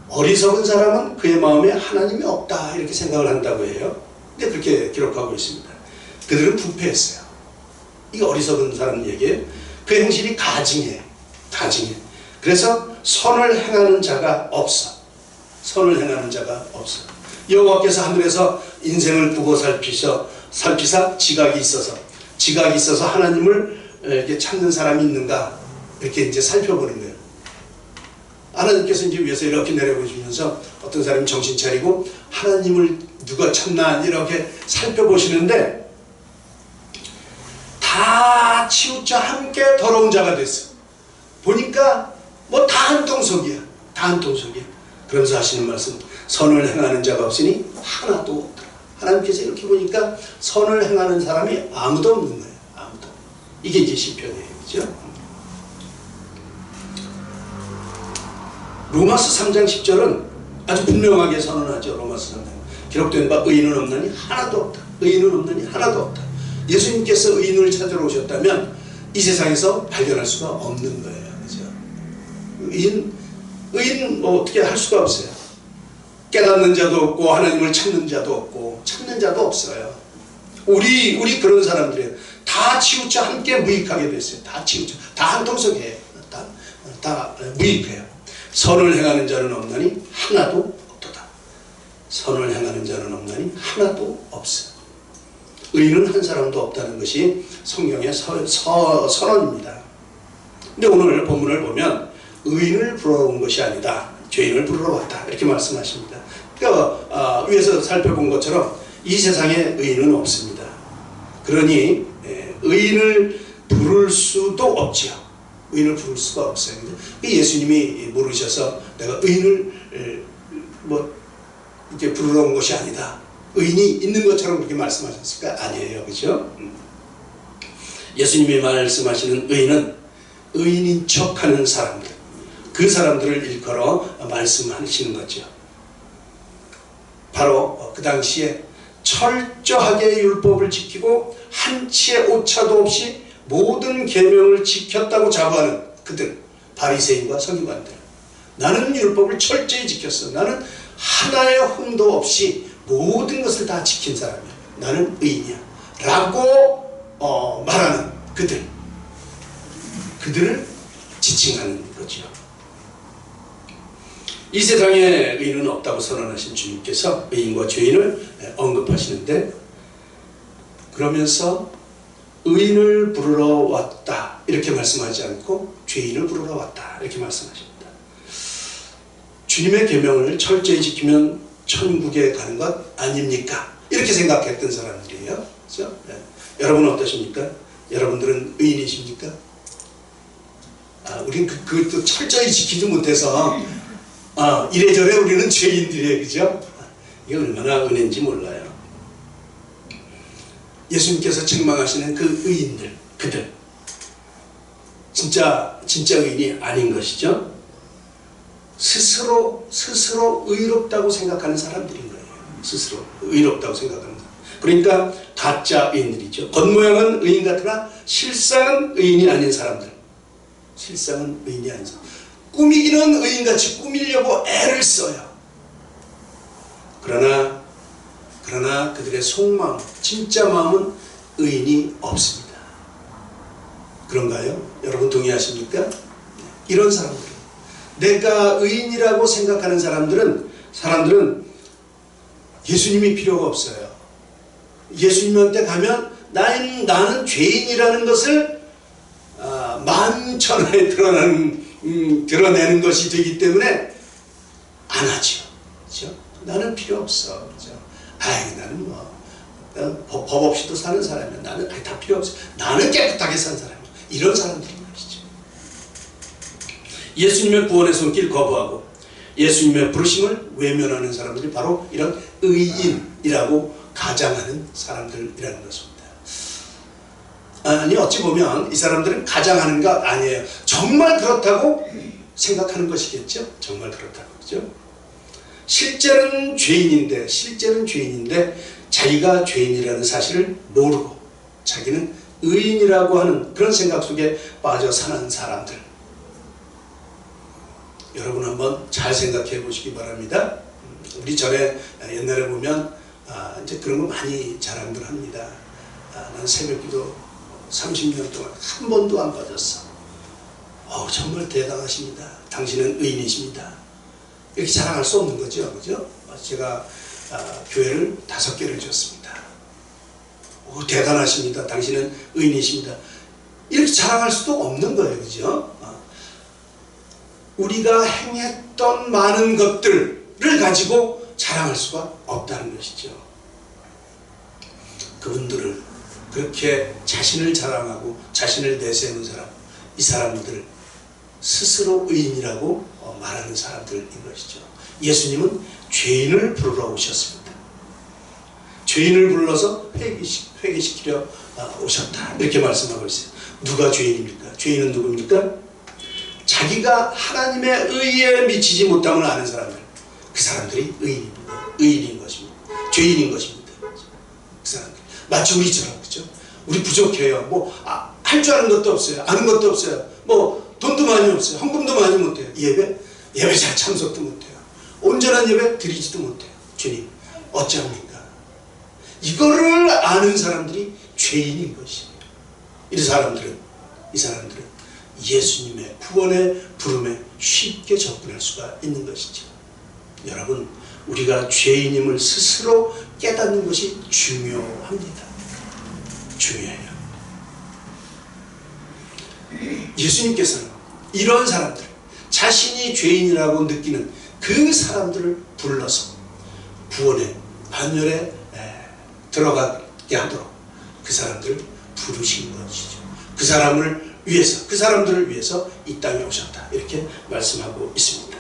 어리석은 사람은 그의 마음에 하나님이 없다 이렇게 생각을 한다고 해요. 근데 그렇게 기록하고 있습니다. 그들은 부패했어요. 이 어리석은 사람 얘기예요. 그 행실이 가증해. 그래서 선을 행하는 자가 없어. 여호와께서 하늘에서 인생을 두고 살피사 지각이 있어서 하나님을 이렇게 찾는 사람이 있는가, 이렇게 이제 살펴보는 거예요. 하나님께서 이제 위에서 이렇게 내려보시면서 어떤 사람이 정신 차리고 하나님을 누가 찾나 이렇게 살펴보시는데 다 치우쳐 함께 더러운 자가 됐어. 보니까 뭐 다 한 통속이야. 그러면서 하시는 말씀, 선을 행하는 자가 없으니 하나도 없더라. 하나님께서 이렇게 보니까 선을 행하는 사람이 아무도 없는 거예요. 아무도. 이게 이제 시편이에요. 그죠? 로마서 3장 10절은 아주 분명하게 선언하죠. 로마서 3장. 기록된 바 의인은 없나니 하나도 없다. 예수님께서 의인을 찾으러 오셨다면 이 세상에서 발견할 수가 없는 거예요. 그죠? 의인 뭐 어떻게 할 수가 없어요. 깨닫는 자도 없고 하나님을 찾는 자도 없어요. 우리 그런 사람들이에요. 다 치우쳐 함께 무익하게 됐어요. 다 한통속이에요. 다 무익해요. 선을 행하는 자는 없나니 하나도 없도다. 하나도 없어요. 의인은 한 사람도 없다는 것이 성경의 선언입니다. 근데 오늘 본문을 보면 의인을 부르러 온 것이 아니다, 죄인을 부르러 왔다, 이렇게 말씀하십니다. 그러니까 위에서 살펴본 것처럼 이 세상에 의인은 없습니다. 그러니 의인을 부를 수도 없지요. 의인을 부를 수가 없어요. 예수님이 물으셔서 내가 의인을 이렇게 부르러 온 것이 아니다, 의인이 있는 것처럼 그렇게 말씀하셨을까? 아니에요. 그죠? 예수님이 말씀하시는 의인은 의인인 척하는 사람들, 그 사람들을 일컬어 말씀하시는 거죠. 바로 그 당시에 철저하게 율법을 지키고 한치의 오차도 없이 모든 계명을 지켰다고 자부하는 그들, 바리새인과 서기관들. 나는 율법을 철저히 지켰어. 나는 하나의 흠도 없이 모든 것을 다 지킨 사람이야. 나는 의인이야. 라고 말하는 그들을 지칭하는 거죠. 이 세상에 의인은 없다고 선언하신 주님께서 의인과 죄인을 언급하시는데, 그러면서 의인을 부르러 왔다 이렇게 말씀하지 않고 죄인을 부르러 왔다 이렇게 말씀하십니다. 주님의 계명을 철저히 지키면 천국에 가는 것 아닙니까? 이렇게 생각했던 사람들이에요. 그렇죠? 네. 여러분은 어떠십니까? 여러분들은 의인이십니까? 우린 그것도 철저히 지키지 못해서 이래저래 우리는 죄인들이에요. 그죠? 이게 얼마나 은혜인지 몰라요. 예수님께서 책망하시는 그 의인들, 그들 진짜 의인이 아닌 것이죠. 스스로 의롭다고 생각하는 사람들인 거예요. 스스로 의롭다고 생각하는 사람. 그러니까 가짜 의인들이죠. 겉모양은 의인 같으나 실상은 의인이 아닌 사람들. 꾸미기는 의인같이 꾸미려고 애를 써요. 그러나 그들의 속마음, 진짜 마음은 의인이 없습니다. 그런가요? 여러분 동의하십니까? 이런 사람들, 내가 의인이라고 생각하는 사람들은 예수님이 필요가 없어요. 예수님한테 가면 나는 죄인이라는 것을 만천하에 드러내는 것이 되기 때문에 안 하죠. 그렇죠? 나는 필요 없어. 그렇죠? 나는 법 없이도 사는 사람이야. 나는 다 필요 없어. 나는 깨끗하게 산 사람이야. 이런 사람들이 말이죠. 예수님의 구원의 손길 거부하고 예수님의 부르심을 외면하는 사람들이 바로 이런 의인이라고 가장하는 사람들이라는 것입니다. 아니, 어찌 보면 이 사람들은 가장하는 것 아니에요. 정말 그렇다고 생각하는 것이겠죠. 정말 그렇다고. 그렇죠? 실제는 죄인인데 자기가 죄인이라는 사실을 모르고 자기는 의인이라고 하는 그런 생각 속에 빠져 사는 사람들, 여러분 한번 잘 생각해 보시기 바랍니다. 우리 전에 옛날에 보면 이제 그런 거 많이 자랑들 합니다. 난 새벽기도 30년 동안 한 번도 안 빠졌어. 정말 대단하십니다. 당신은 의인이십니다. 이렇게 자랑할 수 없는 거죠. 그죠? 제가 교회를 5개를 줬습니다. 대단하십니다. 당신은 의인이십니다. 이렇게 자랑할 수도 없는 거예요. 그죠? 우리가 행했던 많은 것들을 가지고 자랑할 수가 없다는 것이죠. 그분들은 그렇게 자신을 자랑하고 자신을 내세우는 사람, 이 사람들 스스로 의인이라고 말하는 사람들인 것이죠. 예수님은 죄인을 부르러 오셨습니다. 죄인을 불러서 회개시키려 오셨다, 이렇게 말씀하고 있어요. 누가 죄인입니까? 죄인은 누굽니까? 자기가 하나님의 의에 미치지 못함을 아는 사람들, 그 사람들이 의인입니다. 의인인 것입니다. 죄인인 것입니다. 그 사람들 마치 우리처럼, 그렇죠? 우리 부족해요. 할 줄 아는 것도 없어요. 아는 것도 없어요. 돈도 많이 없어요. 헌금도 많이 못해요. 예배 잘 참석도 못해요. 온전한 예배 드리지도 못해요. 주님, 어찌합니까? 이거를 아는 사람들이 죄인인 것이에요. 이 사람들은 예수님의 구원의 부름에 쉽게 접근할 수가 있는 것이죠. 여러분, 우리가 죄인임을 스스로 깨닫는 것이 중요합니다. 중요해요. 예수님께서는 이런 사람들, 자신이 죄인이라고 느끼는 그 사람들을 불러서 구원의 반열에 들어가게 하도록 그 사람들을 부르신 것이죠. 그 사람들을 위해서 이 땅에 오셨다, 이렇게 말씀하고 있습니다.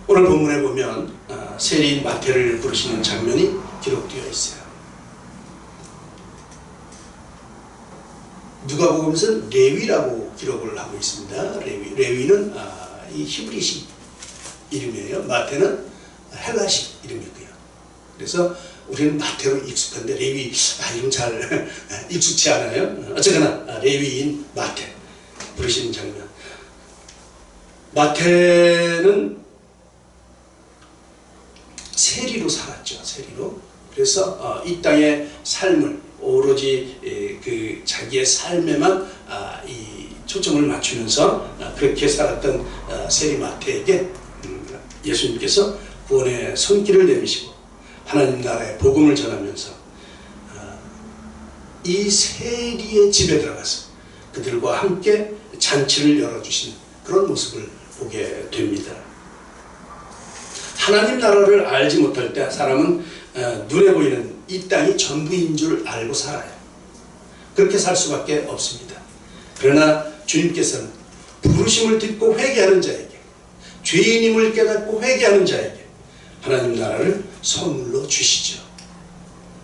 오늘 본문에 보면 세리인 마태를 부르시는 장면이 기록되어 있어요. 누가복음에서는 레위라고 기록을 하고 있습니다. 레위는 이 히브리식 이름이에요. 마태는 헬라식 이름이고요. 그래서 우리는 마태로 익숙한데 레위 이름 잘 익숙치 않아요. 어쨌거나 레위인 마태 부르시는 장면. 마태는 세리로 살았죠. 세리로. 그래서 이 땅의 삶을 오로지 자기의 삶에만 이 초점을 맞추면서 그렇게 살았던 세리 마태에게 예수님께서 구원의 손길을 내미시고 하나님 나라의 복음을 전하면서 이 세리의 집에 들어가서 그들과 함께 잔치를 열어주시는 그런 모습을 보게 됩니다. 하나님 나라를 알지 못할 때 사람은 눈에 보이는 이 땅이 전부인 줄 알고 살아요. 그렇게 살 수밖에 없습니다. 그러나 주님께서는 부르심을 듣고 회개하는 자에게, 죄인임을 깨닫고 회개하는 자에게 하나님 나라를 선물로 주시죠.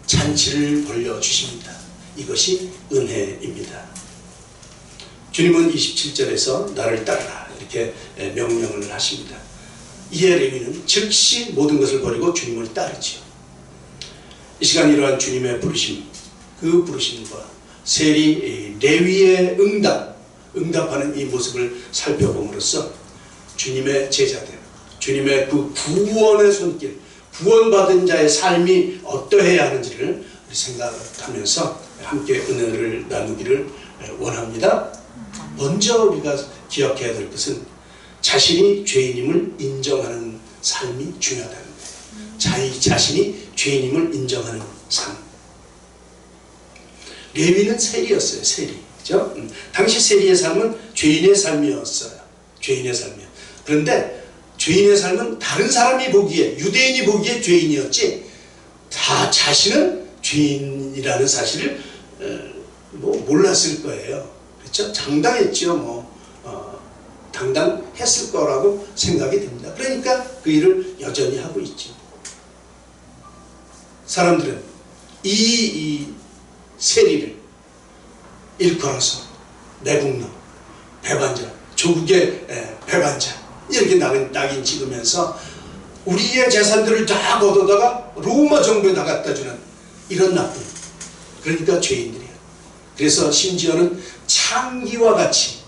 잔치를 벌려주십니다. 이것이 은혜입니다. 주님은 27절에서 나를 따르라 이렇게 명령을 하십니다. 이에 레위는 즉시 모든 것을 버리고 주님을 따르지요. 이 시간 이러한 주님의 부르심, 그 부르심과 세리 레위의 응답하는 이 모습을 살펴봄으로써 주님의 제자들, 주님의 그 구원의 손길, 구원받은 자의 삶이 어떠해야 하는지를 우리 생각하면서 함께 은혜를 나누기를 원합니다. 먼저 우리가 기억해야 될 것은 자신이 죄인임을 인정하는 삶이 중요하다는 거예요. 자신이 죄인임을 인정하는 삶. 레위는 세리였어요. 세리. 그죠? 당시 세리의 삶은 죄인의 삶이었어요. 죄인의 삶이요. 그런데 죄인의 삶은 다른 사람이 보기에, 유대인이 보기에 죄인이었지, 다 자신은 죄인이라는 사실을 몰랐을 거예요. 그렇죠? 장당했죠. 당당했을 거라고 생각이 됩니다. 그러니까 그 일을 여전히 하고 있죠. 사람들은 이 세리를 일컬어서 매국노, 배반자, 조국의 배반자 이렇게 낙인 찍으면서 우리의 재산들을 다 걷어다가 로마 정부에다 갖다 주는 이런 나쁜, 그러니까 죄인들이에요. 그래서 심지어는 창기와 같이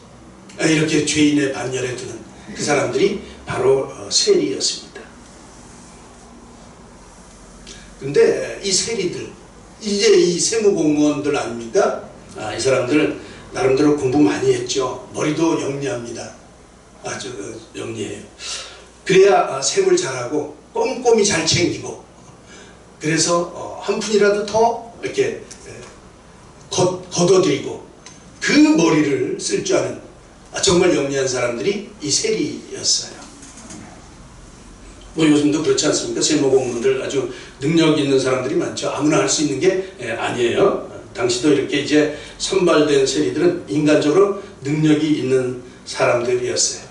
이렇게 죄인의 반열에 두는 그 사람들이 바로 세리였습니다. 그런데 이 세리들, 이제 이 세무공무원들 아닙니까? 이 사람들은 나름대로 공부 많이 했죠. 머리도 영리합니다. 아주 영리해요. 그래야 세무를 잘하고 꼼꼼히 잘 챙기고, 그래서 한 푼이라도 더 이렇게 걷어들이고 그 머리를 쓸 줄 아는 정말 영리한 사람들이 이 세리였어요. 요즘도 그렇지 않습니까? 세무공무원들 아주 능력 있는 사람들이 많죠. 아무나 할 수 있는 게 아니에요. 당시도 이렇게 이제 선발된 세리들은 인간적으로 능력이 있는 사람들이었어요.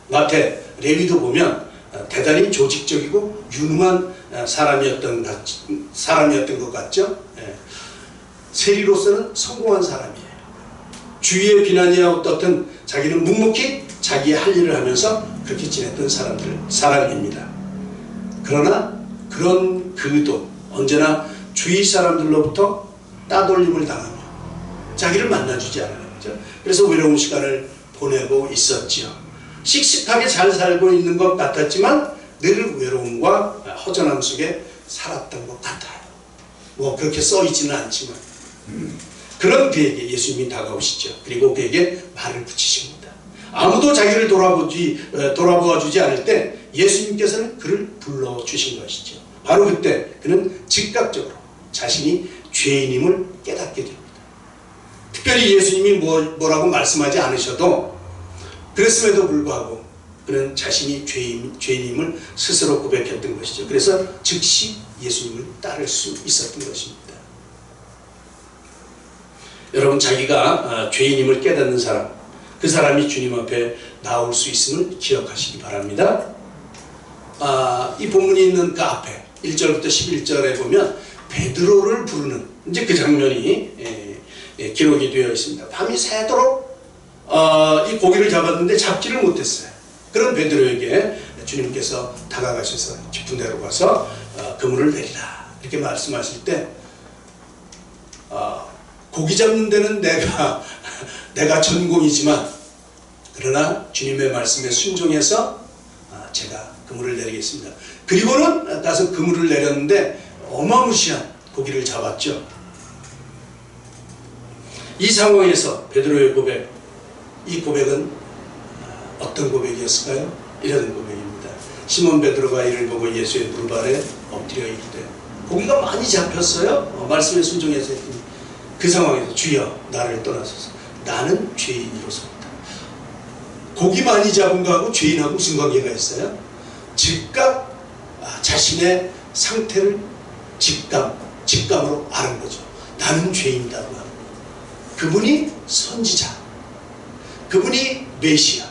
마태, 레위도 보면 대단히 조직적이고 유능한 사람이었던 것 같죠. 세리로서는 성공한 사람이에요. 주위의 비난이야 어떻든 자기는 묵묵히 자기의 할 일을 하면서 그렇게 지냈던 사람입니다. 그러나 그런 그도 언제나 주위 사람들로부터 따돌림을 당하며 자기를 만나주지 않아요. 그렇죠? 그래서 외로운 시간을 보내고 있었지요. 씩씩하게 잘 살고 있는 것 같았지만 늘 외로움과 허전함 속에 살았던 것 같아요. 그렇게 써있지는 않지만 그런 그에게 예수님이 다가오시죠. 그리고 그에게 말을 붙이십니다. 아무도 자기를 돌아보아 주지 않을 때 예수님께서는 그를 불러주신 것이죠. 바로 그때 그는 즉각적으로 자신이 죄인임을 깨닫게 됩니다. 특별히 예수님이 뭐라고 말씀하지 않으셔도 그랬음에도 불구하고 그는 자신이 죄인임을 스스로 고백했던 것이죠. 그래서 즉시 예수님을 따를 수 있었던 것입니다. 여러분, 자기가 죄인임을 깨닫는 사람, 그 사람이 주님 앞에 나올 수 있음을 기억하시기 바랍니다. 이 본문이 있는 그 앞에 1절부터 11절에 보면 베드로를 부르는 이제 그 장면이 기록이 되어 있습니다. 밤이 새도록 이 고기를 잡았는데 잡지를 못했어요. 그런 베드로에게 주님께서 다가가셔서 깊은 데로 가서 그물을 내리라 이렇게 말씀하실 때 고기 잡는 데는 내가 전공이지만 그러나 주님의 말씀에 순종해서 제가 그물을 내리겠습니다. 그리고는 가서 그물을 내렸는데 어마무시한 고기를 잡았죠. 이 상황에서 베드로의 고백, 이 고백은 어떤 고백이었을까요? 이런 고백입니다. 시몬 베드로가 이를 보고 예수의 무릎 아래 엎드려 이르되, 고기가 많이 잡혔어요. 말씀에 순종해서 했더니 그 상황에서 주여 나를 떠나소서, 나는 죄인이로소이다. 고기 많이 잡은 거하고 죄인하고 무슨 관계가 있어요? 즉각 자신의 상태를 직감으로 아는 거죠. 나는 죄인이라고 하는 거예요. 그분이 선지자, 그분이 메시아,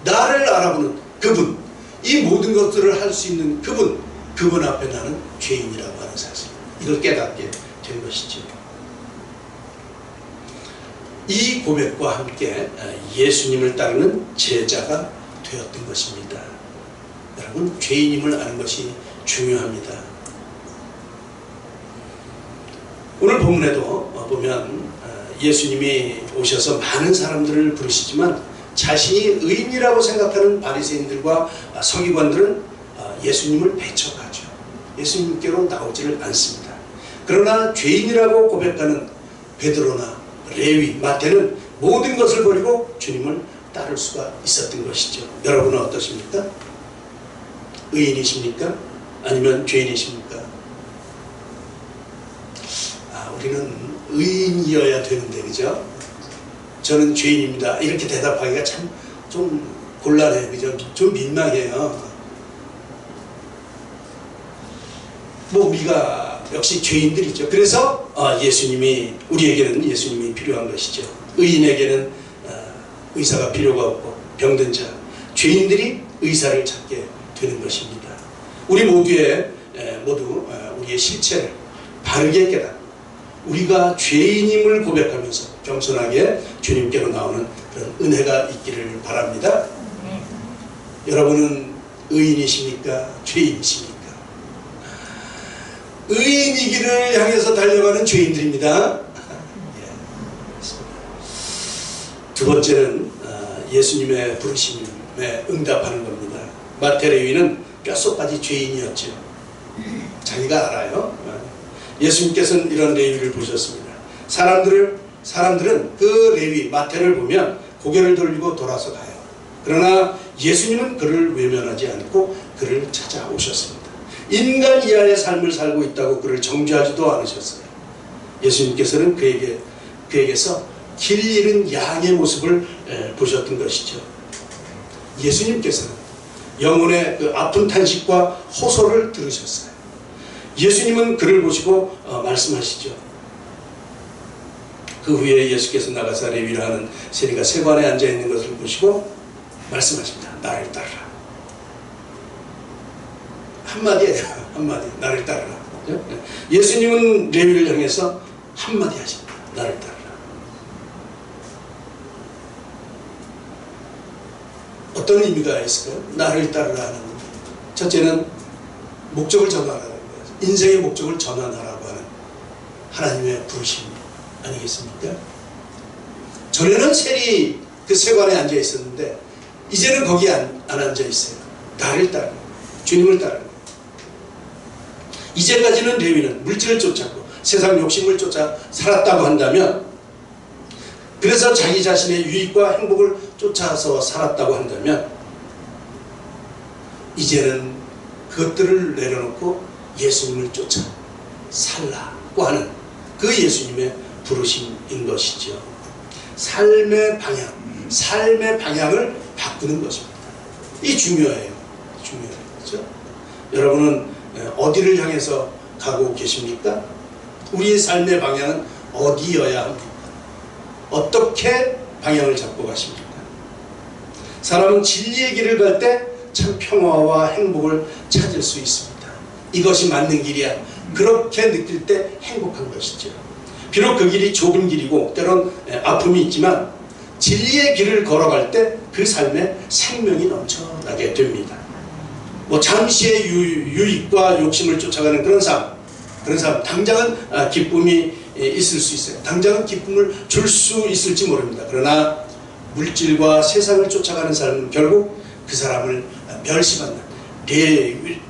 나를 알아보는 그분, 이 모든 것들을 할 수 있는 그분 앞에 나는 죄인이라고 하는 사실, 이걸 깨닫게 된 것이죠. 이 고백과 함께 예수님을 따르는 제자가 되었던 것입니다. 여러분, 죄인임을 아는 것이 중요합니다. 오늘 본문에도 보면 예수님이 오셔서 많은 사람들을 부르시지만 자신이 의인이라고 생각하는 바리새인들과 서기관들은 예수님을 배척하죠. 예수님께로 나오지를 않습니다. 그러나 죄인이라고 고백하는 베드로나 레위, 마태는 모든 것을 버리고 주님을 따를 수가 있었던 것이죠. 여러분은 어떠십니까? 의인이십니까? 아니면 죄인이십니까? 우리는 의인이어야 되는데, 그죠? 저는 죄인입니다. 이렇게 대답하기가 참 좀 곤란해요. 그죠? 좀 민망해요. 뭐 우리가 역시 죄인들이죠. 그래서 우리에게는 예수님이 필요한 것이죠. 의인에게는 의사가 필요가 없고 병든 자, 죄인들이 의사를 찾게 되는 것입니다. 우리 모두 우리의 실체를 바르게 깨닫고 우리가 죄인임을 고백하면서 겸손하게 주님께로 나오는 그런 은혜가 있기를 바랍니다. 여러분은 의인이십니까? 죄인이십니까? 의인이기를 향해서 달려가는 죄인들입니다. 두 번째는 예수님의 부르심에 응답하는 겁니다. 마태 레위는 뼛속까지 죄인이었죠. 자기가 알아요. 예수님께서는 이런 레위를 보셨습니다. 사람들은 그 레위 마태를 보면 고개를 돌리고 돌아서 가요. 그러나 예수님은 그를 외면하지 않고 그를 찾아오셨습니다. 인간 이하의 삶을 살고 있다고 그를 정죄하지도 않으셨어요. 예수님께서는 그에게서 길 잃은 양의 모습을 보셨던 것이죠. 예수님께서는 영혼의 그 아픈 탄식과 호소를 들으셨어요. 예수님은 그를 보시고 말씀하시죠. 그 후에 예수께서 나가사 레위라 하는 세리가 세관에 앉아있는 것을 보시고 말씀하십니다. 나를 따르라. 한마디예요. 한마디. 나를 따르라. 예수님은 레위를 향해서 한마디 하십니다. 나를 따르라. 어떤 의미가 있을까요? 나를 따르라 하는 첫째는 목적을 전환하라는 거예요. 인생의 목적을 전환하라고 하는 하나님의 부르심 아니겠습니까? 전에는 세리 그 세관에 앉아 있었는데 이제는 거기에 안 앉아 있어요. 나를 따르는, 주님을 따르는. 이제까지는 레위는 물질을 쫓았고 세상 욕심을 쫓아 살았다고 한다면, 그래서 자기 자신의 유익과 행복을 쫓아서 살았다고 한다면, 이제는 그것들을 내려놓고 예수님을 쫓아 살라고 하는 그 예수님의 부르심인 것이죠. 삶의 방향을 바꾸는 것입니다. 이 중요해요. 그렇죠? 여러분은 어디를 향해서 가고 계십니까? 우리의 삶의 방향은 어디여야 합니까? 어떻게 방향을 잡고 가십니까? 사람은 진리의 길을 갈 때 참 평화와 행복을 찾을 수 있습니다. 이것이 맞는 길이야. 그렇게 느낄 때 행복한 것이죠. 비록 그 길이 좁은 길이고 때론 아픔이 있지만 진리의 길을 걸어갈 때 그 삶에 생명이 넘쳐나게 됩니다. 뭐 잠시의 유익과 욕심을 쫓아가는 그런 삶, 당장은 기쁨이 있을 수 있어요. 당장은 기쁨을 줄 수 있을지 모릅니다. 그러나 물질과 세상을 쫓아가는 삶은 결국 그 사람을 멸시받는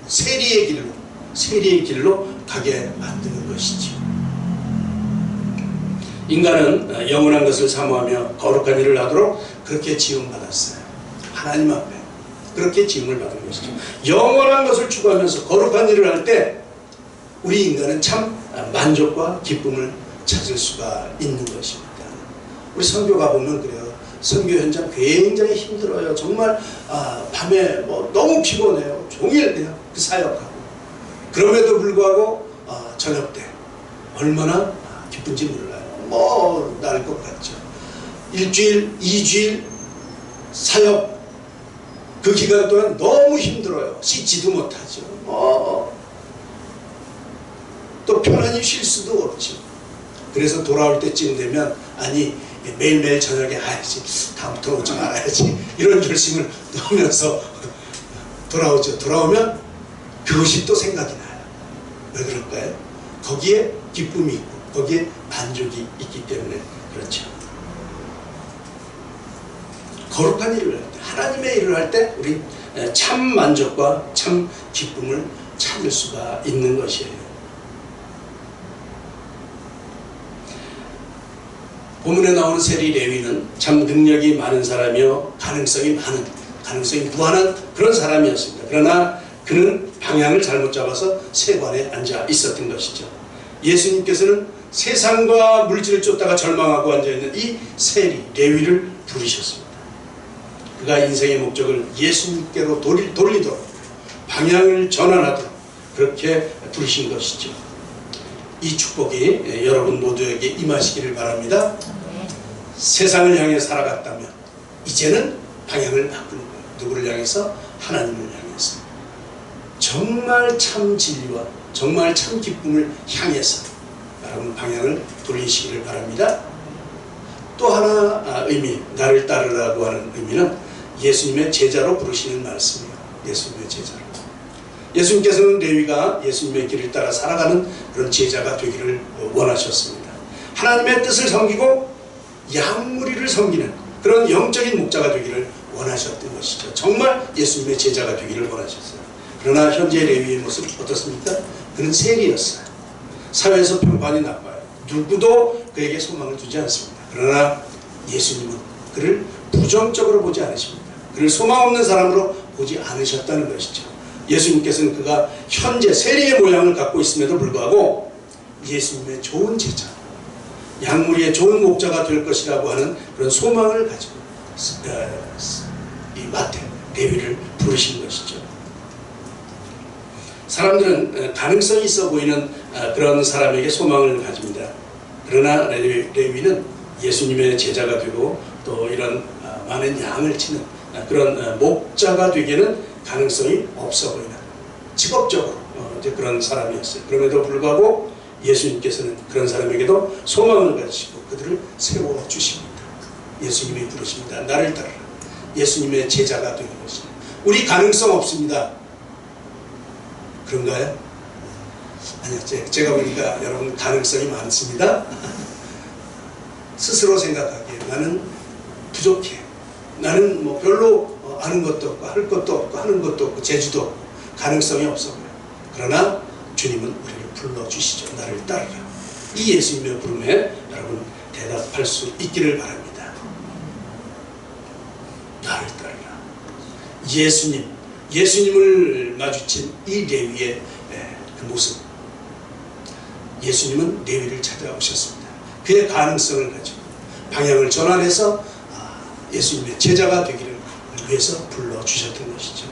세리의 길로 가게 만드는 것이죠. 인간은 영원한 것을 사모하며 거룩한 일을 하도록 그렇게 지음받았어요. 하나님 앞에 그렇게 지음을 받은 것이죠. 영원한 것을 추구하면서 거룩한 일을 할 때 우리 인간은 참 만족과 기쁨을 찾을 수가 있는 것입니다. 우리 선교 가보면 그래요. 선교 현장 굉장히 힘들어요. 정말 밤에 너무 피곤해요. 종일 그냥 그 사역하고. 그럼에도 불구하고 저녁 때 얼마나 기쁜지 몰라요. 날 것 같죠. 일주일, 2주일 사역 그 기간 동안 너무 힘들어요. 씻지도 못하죠. 또 편안히 쉴 수도 없죠. 그래서 돌아올 때쯤 되면 매일매일 저녁에 다음부터 오지 말아야지 이런 결심을 넣으면서 돌아오죠. 돌아오면 그것이 또 생각이 나요. 왜 그럴까요? 거기에 기쁨이 있고 거기에 만족이 있기 때문에 그렇죠. 거룩한 일을 할 때, 하나님의 일을 할 때 우리 참 만족과 참 기쁨을 찾을 수가 있는 것이에요. 본문에 나오는 세리 레위는 참 능력이 많은 사람이요 가능성이 무한한 그런 사람이었습니다. 그러나 그는 방향을 잘못 잡아서 세관에 앉아 있었던 것이죠. 예수님께서는 세상과 물질을 쫓다가 절망하고 앉아있는 이 세리 레위를 부르셨습니다. 그가 인생의 목적을 예수님께로 돌리도록 방향을 전환하도록 그렇게 부르신 것이죠. 이 축복이 여러분 모두에게 임하시기를 바랍니다. 세상을 향해 살아갔다면 이제는 방향을 바꾸는 거예요. 누구를 향해서? 하나님을 향해서. 정말 참 진리와 정말 참 기쁨을 향해서 여러분 방향을 돌리시기를 바랍니다. 또 하나 의미, 나를 따르라고 하는 의미는 예수님의 제자로 부르시는 말씀이에요. 예수님의 제자로. 예수님께서는 레위가 예수님의 길을 따라 살아가는 그런 제자가 되기를 원하셨습니다. 하나님의 뜻을 섬기고 양무리를 섬기는 그런 영적인 목자가 되기를 원하셨던 것이죠. 정말 예수님의 제자가 되기를 원하셨어요. 그러나 현재 레위의 모습 어떻습니까? 그는 세리였어요. 사회에서 평판이 나빠요. 누구도 그에게 소망을 두지 않습니다. 그러나 예수님은 그를 부정적으로 보지 않으십니다. 그를 소망 없는 사람으로 보지 않으셨다는 것이죠. 예수님께서는 그가 현재 세리의 모양을 갖고 있음에도 불구하고 예수님의 좋은 제자, 양무리의 좋은 목자가 될 것이라고 하는 그런 소망을 가지고 이 마태, 레위를 부르신 것이죠. 사람들은 가능성이 있어 보이는 그런 사람에게 소망을 가집니다. 그러나 레위는 예수님의 제자가 되고 또 이런 많은 양을 치는 그런 목자가 되기에는 가능성이 없어 보이는 직업적으로 이제 그런 사람이었어요. 그럼에도 불구하고 예수님께서는 그런 사람에게도 소망을 가지시고 그들을 세워주십니다. 예수님이 부르십니다. 나를 따르라. 예수님의 제자가 되는 것입니다. 우리 가능성 없습니다. 그런가요? 아니요. 제가 보니까 여러분 가능성이 많습니다. 스스로 생각하기에 나는 부족해. 나는 뭐 별로 아는 것도 없고 할 것도 없고 하는 것도 없고 재주도 없고 가능성이 없어 보여요. 그러나 주님은 우리를 불러주시죠. 나를 따르라. 이 예수님의 부름에 여러분 대답할 수 있기를 바랍니다. 나를 따르라. 예수님을 마주친 이 레위의 그 모습. 예수님은 레위를 찾아오셨습니다. 그의 가능성을 가지고 방향을 전환해서 예수님의 제자가 되기를 위해서 불러주셨던 것이죠.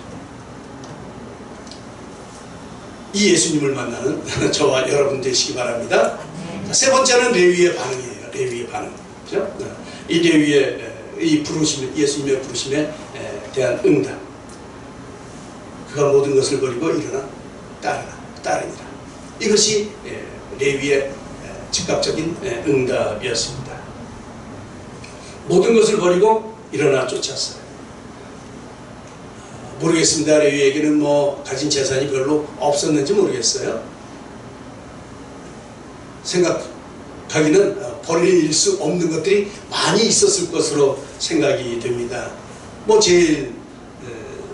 이 예수님을 만나는 저와 여러분 되시기 바랍니다. 세 번째는 레위의 반응이에요. 레위의 반응. 그렇죠? 이 레위의 이 부르심, 예수님의 부르심에 대한 응답. 그가 모든 것을 버리고 일어나 따르니라. 이것이 레위의 즉각적인 응답이었습니다. 모든 것을 버리고 일어나 쫓았어요. 모르겠습니다. 레위에게는 뭐 가진 재산이 별로 없었는지 모르겠어요. 생각하기는 버릴 수 없는 것들이 많이 있었을 것으로 생각이 됩니다. 뭐 제일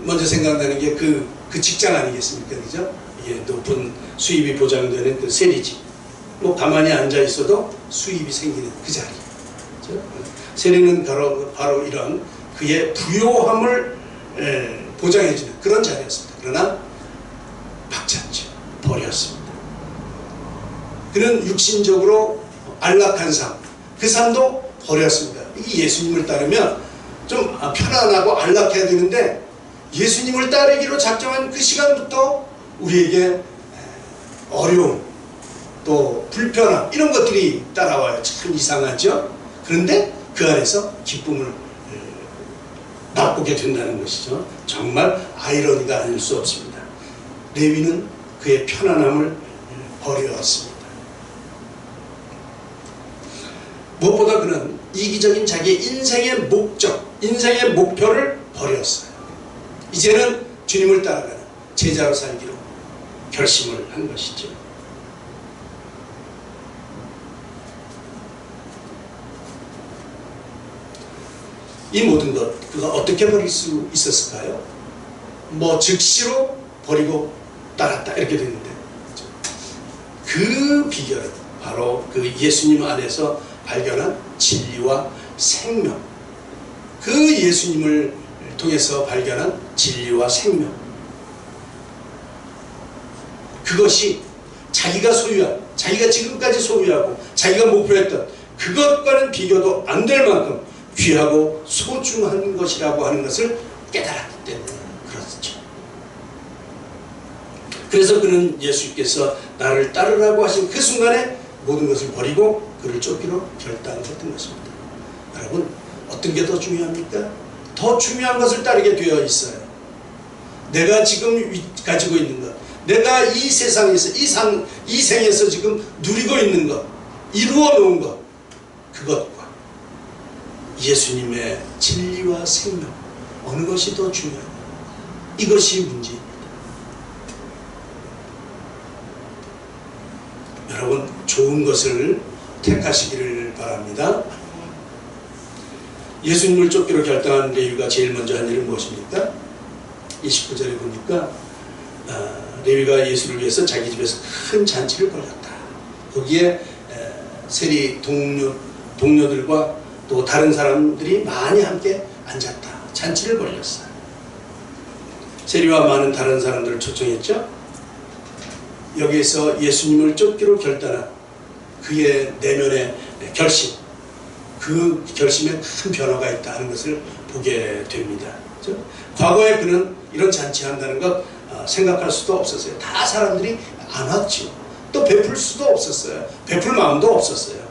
먼저 생각나는 게 그 직장 아니겠습니까? 그죠? 이게 높은 수입이 보장되는 그 세리직. 뭐 가만히 앉아 있어도 수입이 생기는 그 자리. 그죠? 세리는 바로 이런 그의 부요함을 보장해주는 그런 자리였습니다. 그러나 박찼죠. 버렸습니다. 그는 육신적으로 안락한 삶, 그 삶도 버렸습니다. 이 예수님을 따르면 좀 편안하고 안락해야 되는데 예수님을 따르기로 작정한 그 시간부터 우리에게 어려움, 또 불편함 이런 것들이 따라와요. 참 이상하죠? 그런데 그 안에서 기쁨을 맛보게 된다는 것이죠. 정말 아이러니가 아닐 수 없습니다. 레위는 그의 편안함을 버려왔습니다. 무엇보다 그는 이기적인 자기의 인생의 목적, 인생의 목표를 버렸어요. 이제는 주님을 따라가는 제자로 살기로 결심을 한 것이죠. 이 모든 것, 그가 어떻게 버릴 수 있었을까요? 뭐 즉시로 버리고 따랐다 이렇게 되는데 그 비결은 바로 그 예수님 안에서 발견한 진리와 생명, 그 예수님을 통해서 발견한 진리와 생명, 그것이 자기가 소유한, 자기가 지금까지 소유하고 자기가 목표했던 그것과는 비교도 안 될 만큼 귀하고 소중한 것이라고 하는 것을 깨달았기 때문에 그렇죠. 그래서 그는 예수께서 나를 따르라고 하신 그 순간에 모든 것을 버리고 그를 쫓기로 결단했던 것입니다. 여러분, 어떤 게 더 중요합니까? 더 중요한 것을 따르게 되어 있어요. 내가 지금 가지고 있는 것, 내가 이 세상에서 이 생에서 지금 누리고 있는 것, 이루어 놓은 것, 그것과 예수님의 진리와 생명, 어느 것이 더 중요하냐, 이것이 문제입니다. 여러분, 좋은 것을 택하시기를 바랍니다. 예수님을 쫓기로 결단한 레위가 제일 먼저 한 일은 무엇입니까? 29절에 보니까 레위가 예수를 위해서 자기 집에서 큰 잔치를 벌였다. 거기에 세리 동료들과 또 다른 사람들이 많이 함께 앉았다. 잔치를 벌였어요. 세리와 많은 다른 사람들을 초청했죠. 여기에서 예수님을 쫓기로 결단한 그의 내면의 결심, 그 결심에 큰 변화가 있다 하는 것을 보게 됩니다. 그렇죠? 과거에 그는 이런 잔치한다는 것 생각할 수도 없었어요. 다 사람들이 안 왔죠. 또 베풀 수도 없었어요. 베풀 마음도 없었어요.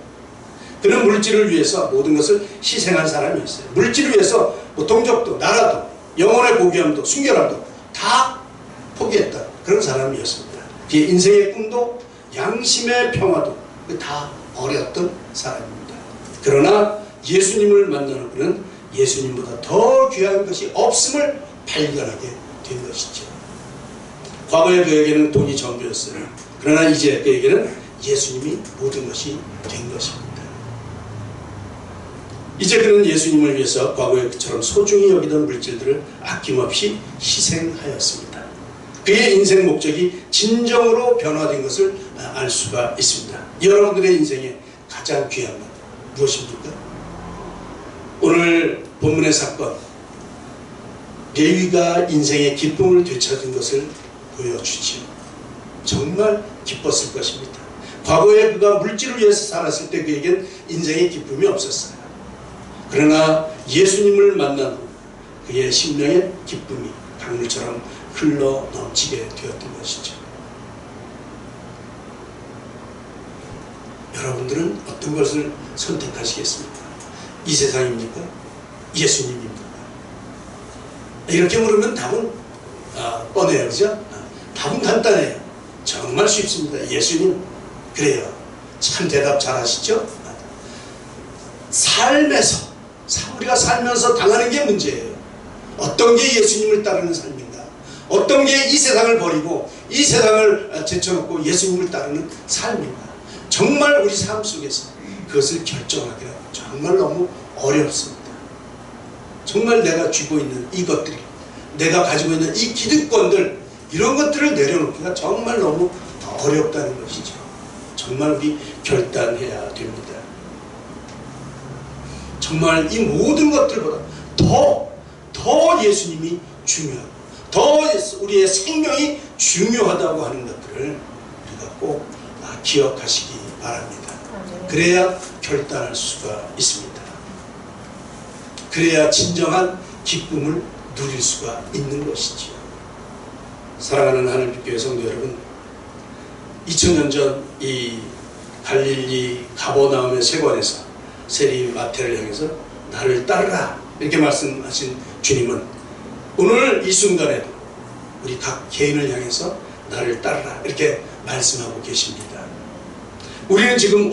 그는 물질을 위해서 모든 것을 희생한 사람이었어요. 물질을 위해서 뭐 동족도 나라도 영혼의 고귀함도 순결함도 다 포기했다. 그런 사람이었습니다. 그의 인생의 꿈도 양심의 평화도 다 버렸던 사람입니다. 그러나 예수님을 만나는 그는 예수님보다 더 귀한 것이 없음을 발견하게 된 것이죠. 과거에 그에게는 돈이 전부였어요. 그러나 이제 그에게는 예수님이 모든 것이 된 것입니다. 이제 그는 예수님을 위해서 과거에 그처럼 소중히 여기던 물질들을 아낌없이 희생하였습니다. 그의 인생 목적이 진정으로 변화된 것을 알 수가 있습니다. 여러분들의 인생에 가장 귀한 것 무엇입니까? 오늘 본문의 사건, 레위가 인생의 기쁨을 되찾은 것을 보여주지요. 정말 기뻤을 것입니다. 과거에 그가 물질을 위해서 살았을 때 그에겐 인생의 기쁨이 없었어요. 그러나 예수님을 만난 후 그의 심령의 기쁨이 강물처럼 흘러 넘치게 되었던 것이죠. 여러분들은 어떤 것을 선택하시겠습니까? 이 세상입니까? 예수님입니까? 이렇게 물으면 답은 뻔해요. 그죠? 답은 간단해요. 정말 쉽습니다. 예수님. 그래요. 참 대답 잘 하시죠? 삶에서 우리가 살면서 당하는 게 문제예요. 어떤 게 예수님을 따르는 삶인가? 어떤 게 이 세상을 버리고 이 세상을 제쳐놓고 예수님을 따르는 삶인가? 정말 우리 삶 속에서 그것을 결정하기가 정말 너무 어렵습니다. 정말 내가 쥐고 있는 이것들이, 내가 가지고 있는 이 기득권들, 이런 것들을 내려놓기가 정말 너무 어렵다는 것이죠. 정말 우리 결단해야 됩니다. 정말 이 모든 것들보다 더 예수님이 중요하고 더 우리의 생명이 중요하다고 하는 것들을 우리가 꼭 기억하시기 바랍니다. 그래야 결단할 수가 있습니다. 그래야 진정한 기쁨을 누릴 수가 있는 것이지요. 사랑하는 하늘빛교회 성도 여러분, 2000년 전 이 갈릴리 가버나움의 세관에서 세리 마태를 향해서 나를 따르라 이렇게 말씀하신 주님은 오늘 이 순간에도 우리 각 개인을 향해서 나를 따르라 이렇게 말씀하고 계십니다. 우리는 지금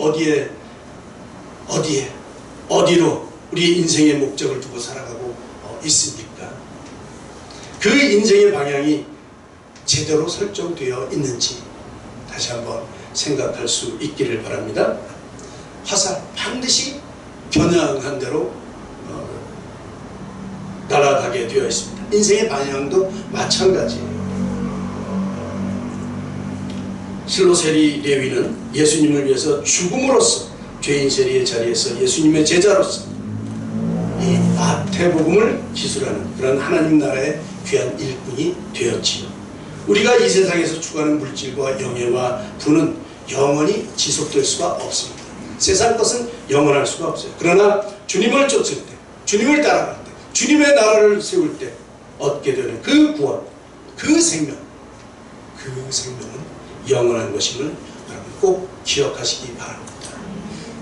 어디로 우리 인생의 목적을 두고 살아가고 있습니까? 그 인생의 방향이 제대로 설정되어 있는지 다시 한번 생각할 수 있기를 바랍니다. 화살 반드시 겨냥한 대로 날아가게 되어 있습니다. 인생의 방향도 마찬가지예요. 실로세리 레위는 예수님을 위해서 죽음으로써 죄인 세리의 자리에서 예수님의 제자로서 이 마태복음을 기술하는 그런 하나님 나라의 귀한 일꾼이 되었지요. 우리가 이 세상에서 추구하는 물질과 영예와 부는 영원히 지속될 수가 없습니다. 세상 것은 영원할 수가 없어요. 그러나 주님을 쫓을 때, 주님을 따라갈 때, 주님의 나라를 세울 때 얻게 되는 그 구원, 그 생명은 영원한 것임을 여러분 꼭 기억하시기 바랍니다.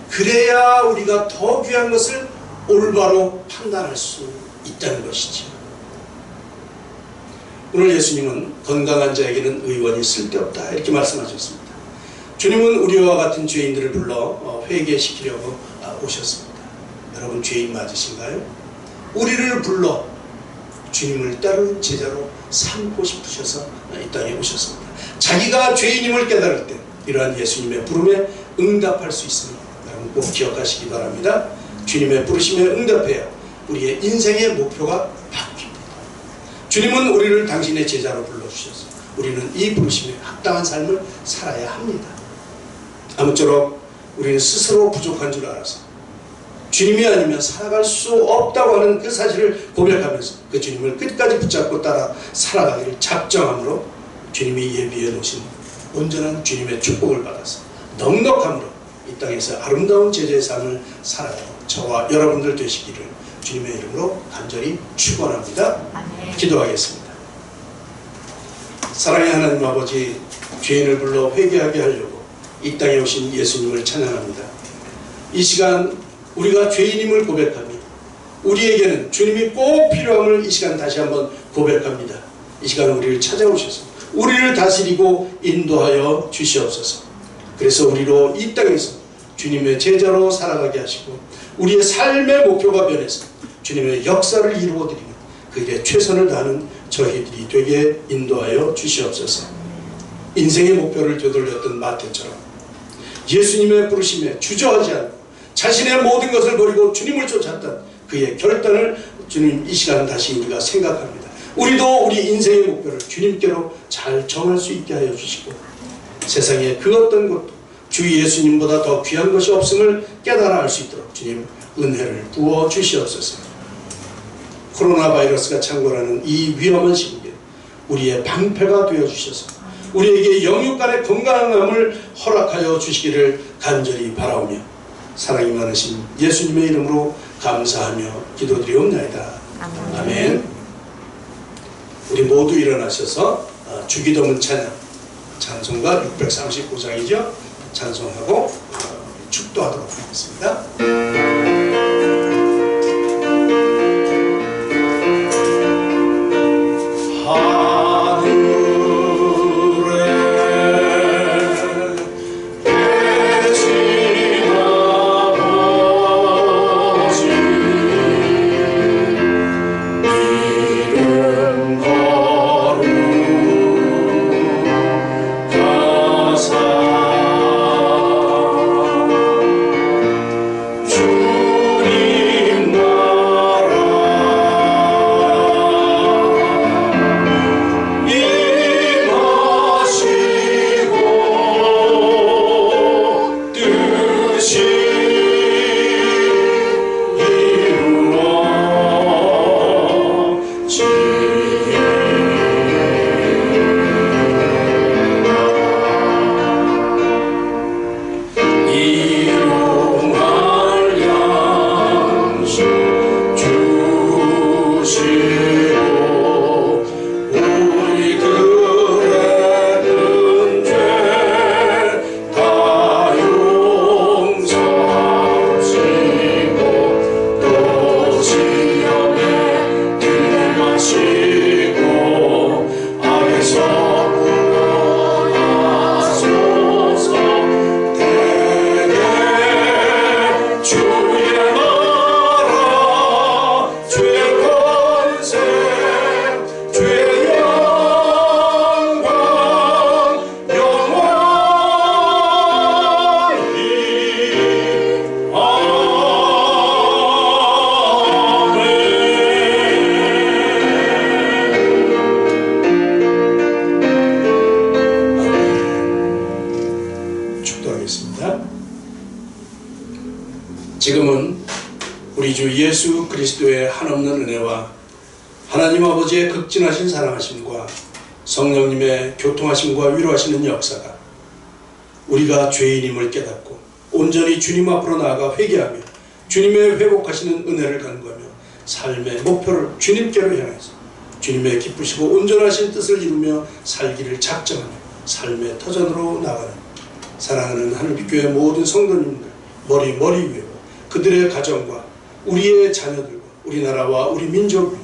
그래야 우리가 더 귀한 것을 올바로 판단할 수 있다는 것이죠. 오늘 예수님은 건강한 자에게는 의원이 쓸데없다 이렇게 말씀하셨습니다. 주님은 우리와 같은 죄인들을 불러 회개시키려고 오셨습니다. 여러분 죄인 맞으신가요? 우리를 불러 주님을 따르는 제자로 삼고 싶으셔서 이 땅에 오셨습니다. 자기가 죄인임을 깨달을 때 이러한 예수님의 부름에 응답할 수 있음을 여러분 꼭 기억하시기 바랍니다. 주님의 부르심에 응답해야 우리의 인생의 목표가 바뀝니다. 주님은 우리를 당신의 제자로 불러주셔서 우리는 이 부르심에 합당한 삶을 살아야 합니다. 아무쪼록 우리는 스스로 부족한 줄 알아서 주님이 아니면 살아갈 수 없다고 하는 그 사실을 고백하면서 그 주님을 끝까지 붙잡고 따라 살아가기를 작정함으로 주님이 예비해 놓으신 온전한 주님의 축복을 받아서 넉넉함으로 이 땅에서 아름다운 제자의 삶을 살아가는 저와 여러분들 되시기를 주님의 이름으로 간절히 축원합니다. 기도하겠습니다. 사랑의 하나님 아버지, 죄인을 불러 회개하게 하려고 이 땅에 오신 예수님을 찬양합니다. 이 시간 우리가 죄인임을 고백하며 우리에게는 주님이 꼭 필요함을 이 시간 다시 한번 고백합니다. 이 시간 우리를 찾아오셔서 우리를 다스리고 인도하여 주시옵소서. 그래서 우리로 이 땅에서 주님의 제자로 살아가게 하시고 우리의 삶의 목표가 변해서 주님의 역사를 이루어드리는 그 일에 최선을 다하는 저희들이 되게 인도하여 주시옵소서. 인생의 목표를 되돌렸던 마태처럼 예수님의 부르심에 주저하지 않고 자신의 모든 것을 버리고 주님을 쫓았던 그의 결단을 주님 이 시간 다시 우리가 생각합니다. 우리도 우리 인생의 목표를 주님께로 잘 정할 수 있게 하여 주시고 세상에 그 어떤 것도 주 예수님보다 더 귀한 것이 없음을 깨달아 알 수 있도록 주님 은혜를 부어 주시옵소서. 코로나 바이러스가 창궐하는 이 위험한 시국에 우리의 방패가 되어 주셔서 우리에게 영육 간의 건강함을 허락하여 주시기를 간절히 바라오며 사랑이 많으신 예수님의 이름으로 감사하며 기도드리옵나이다. 아멘. 우리 모두 일어나셔서 주기도문 찬양 찬송가 639장이죠. 찬송하고 축도하도록 하겠습니다. 지금은 우리 주 예수 그리스도의 한없는 은혜와 하나님 아버지의 극진하신 사랑하심과 성령님의 교통하심과 위로하시는 역사가 우리가 죄인임을 깨닫고 온전히 주님 앞으로 나아가 회개하며 주님의 회복하시는 은혜를 간구하며 삶의 목표를 주님께로 향해서 주님의 기쁘시고 온전하신 뜻을 이루며 살기를 작정하며 삶의 터전으로 나가는 사랑하는 하늘빛교회 모든 성도님들 머리 위에 그들의 가정과 우리의 자녀들과 우리나라와 우리 민족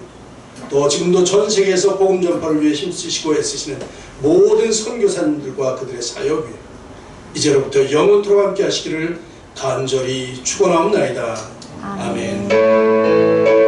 또 지금도 전 세계에서 복음 전파를 위해 힘쓰시고 애쓰시는 모든 선교사님들과 그들의 사역 위에 이제로부터 영원토록 함께 하시기를 간절히 축원하옵나이다. 아멘.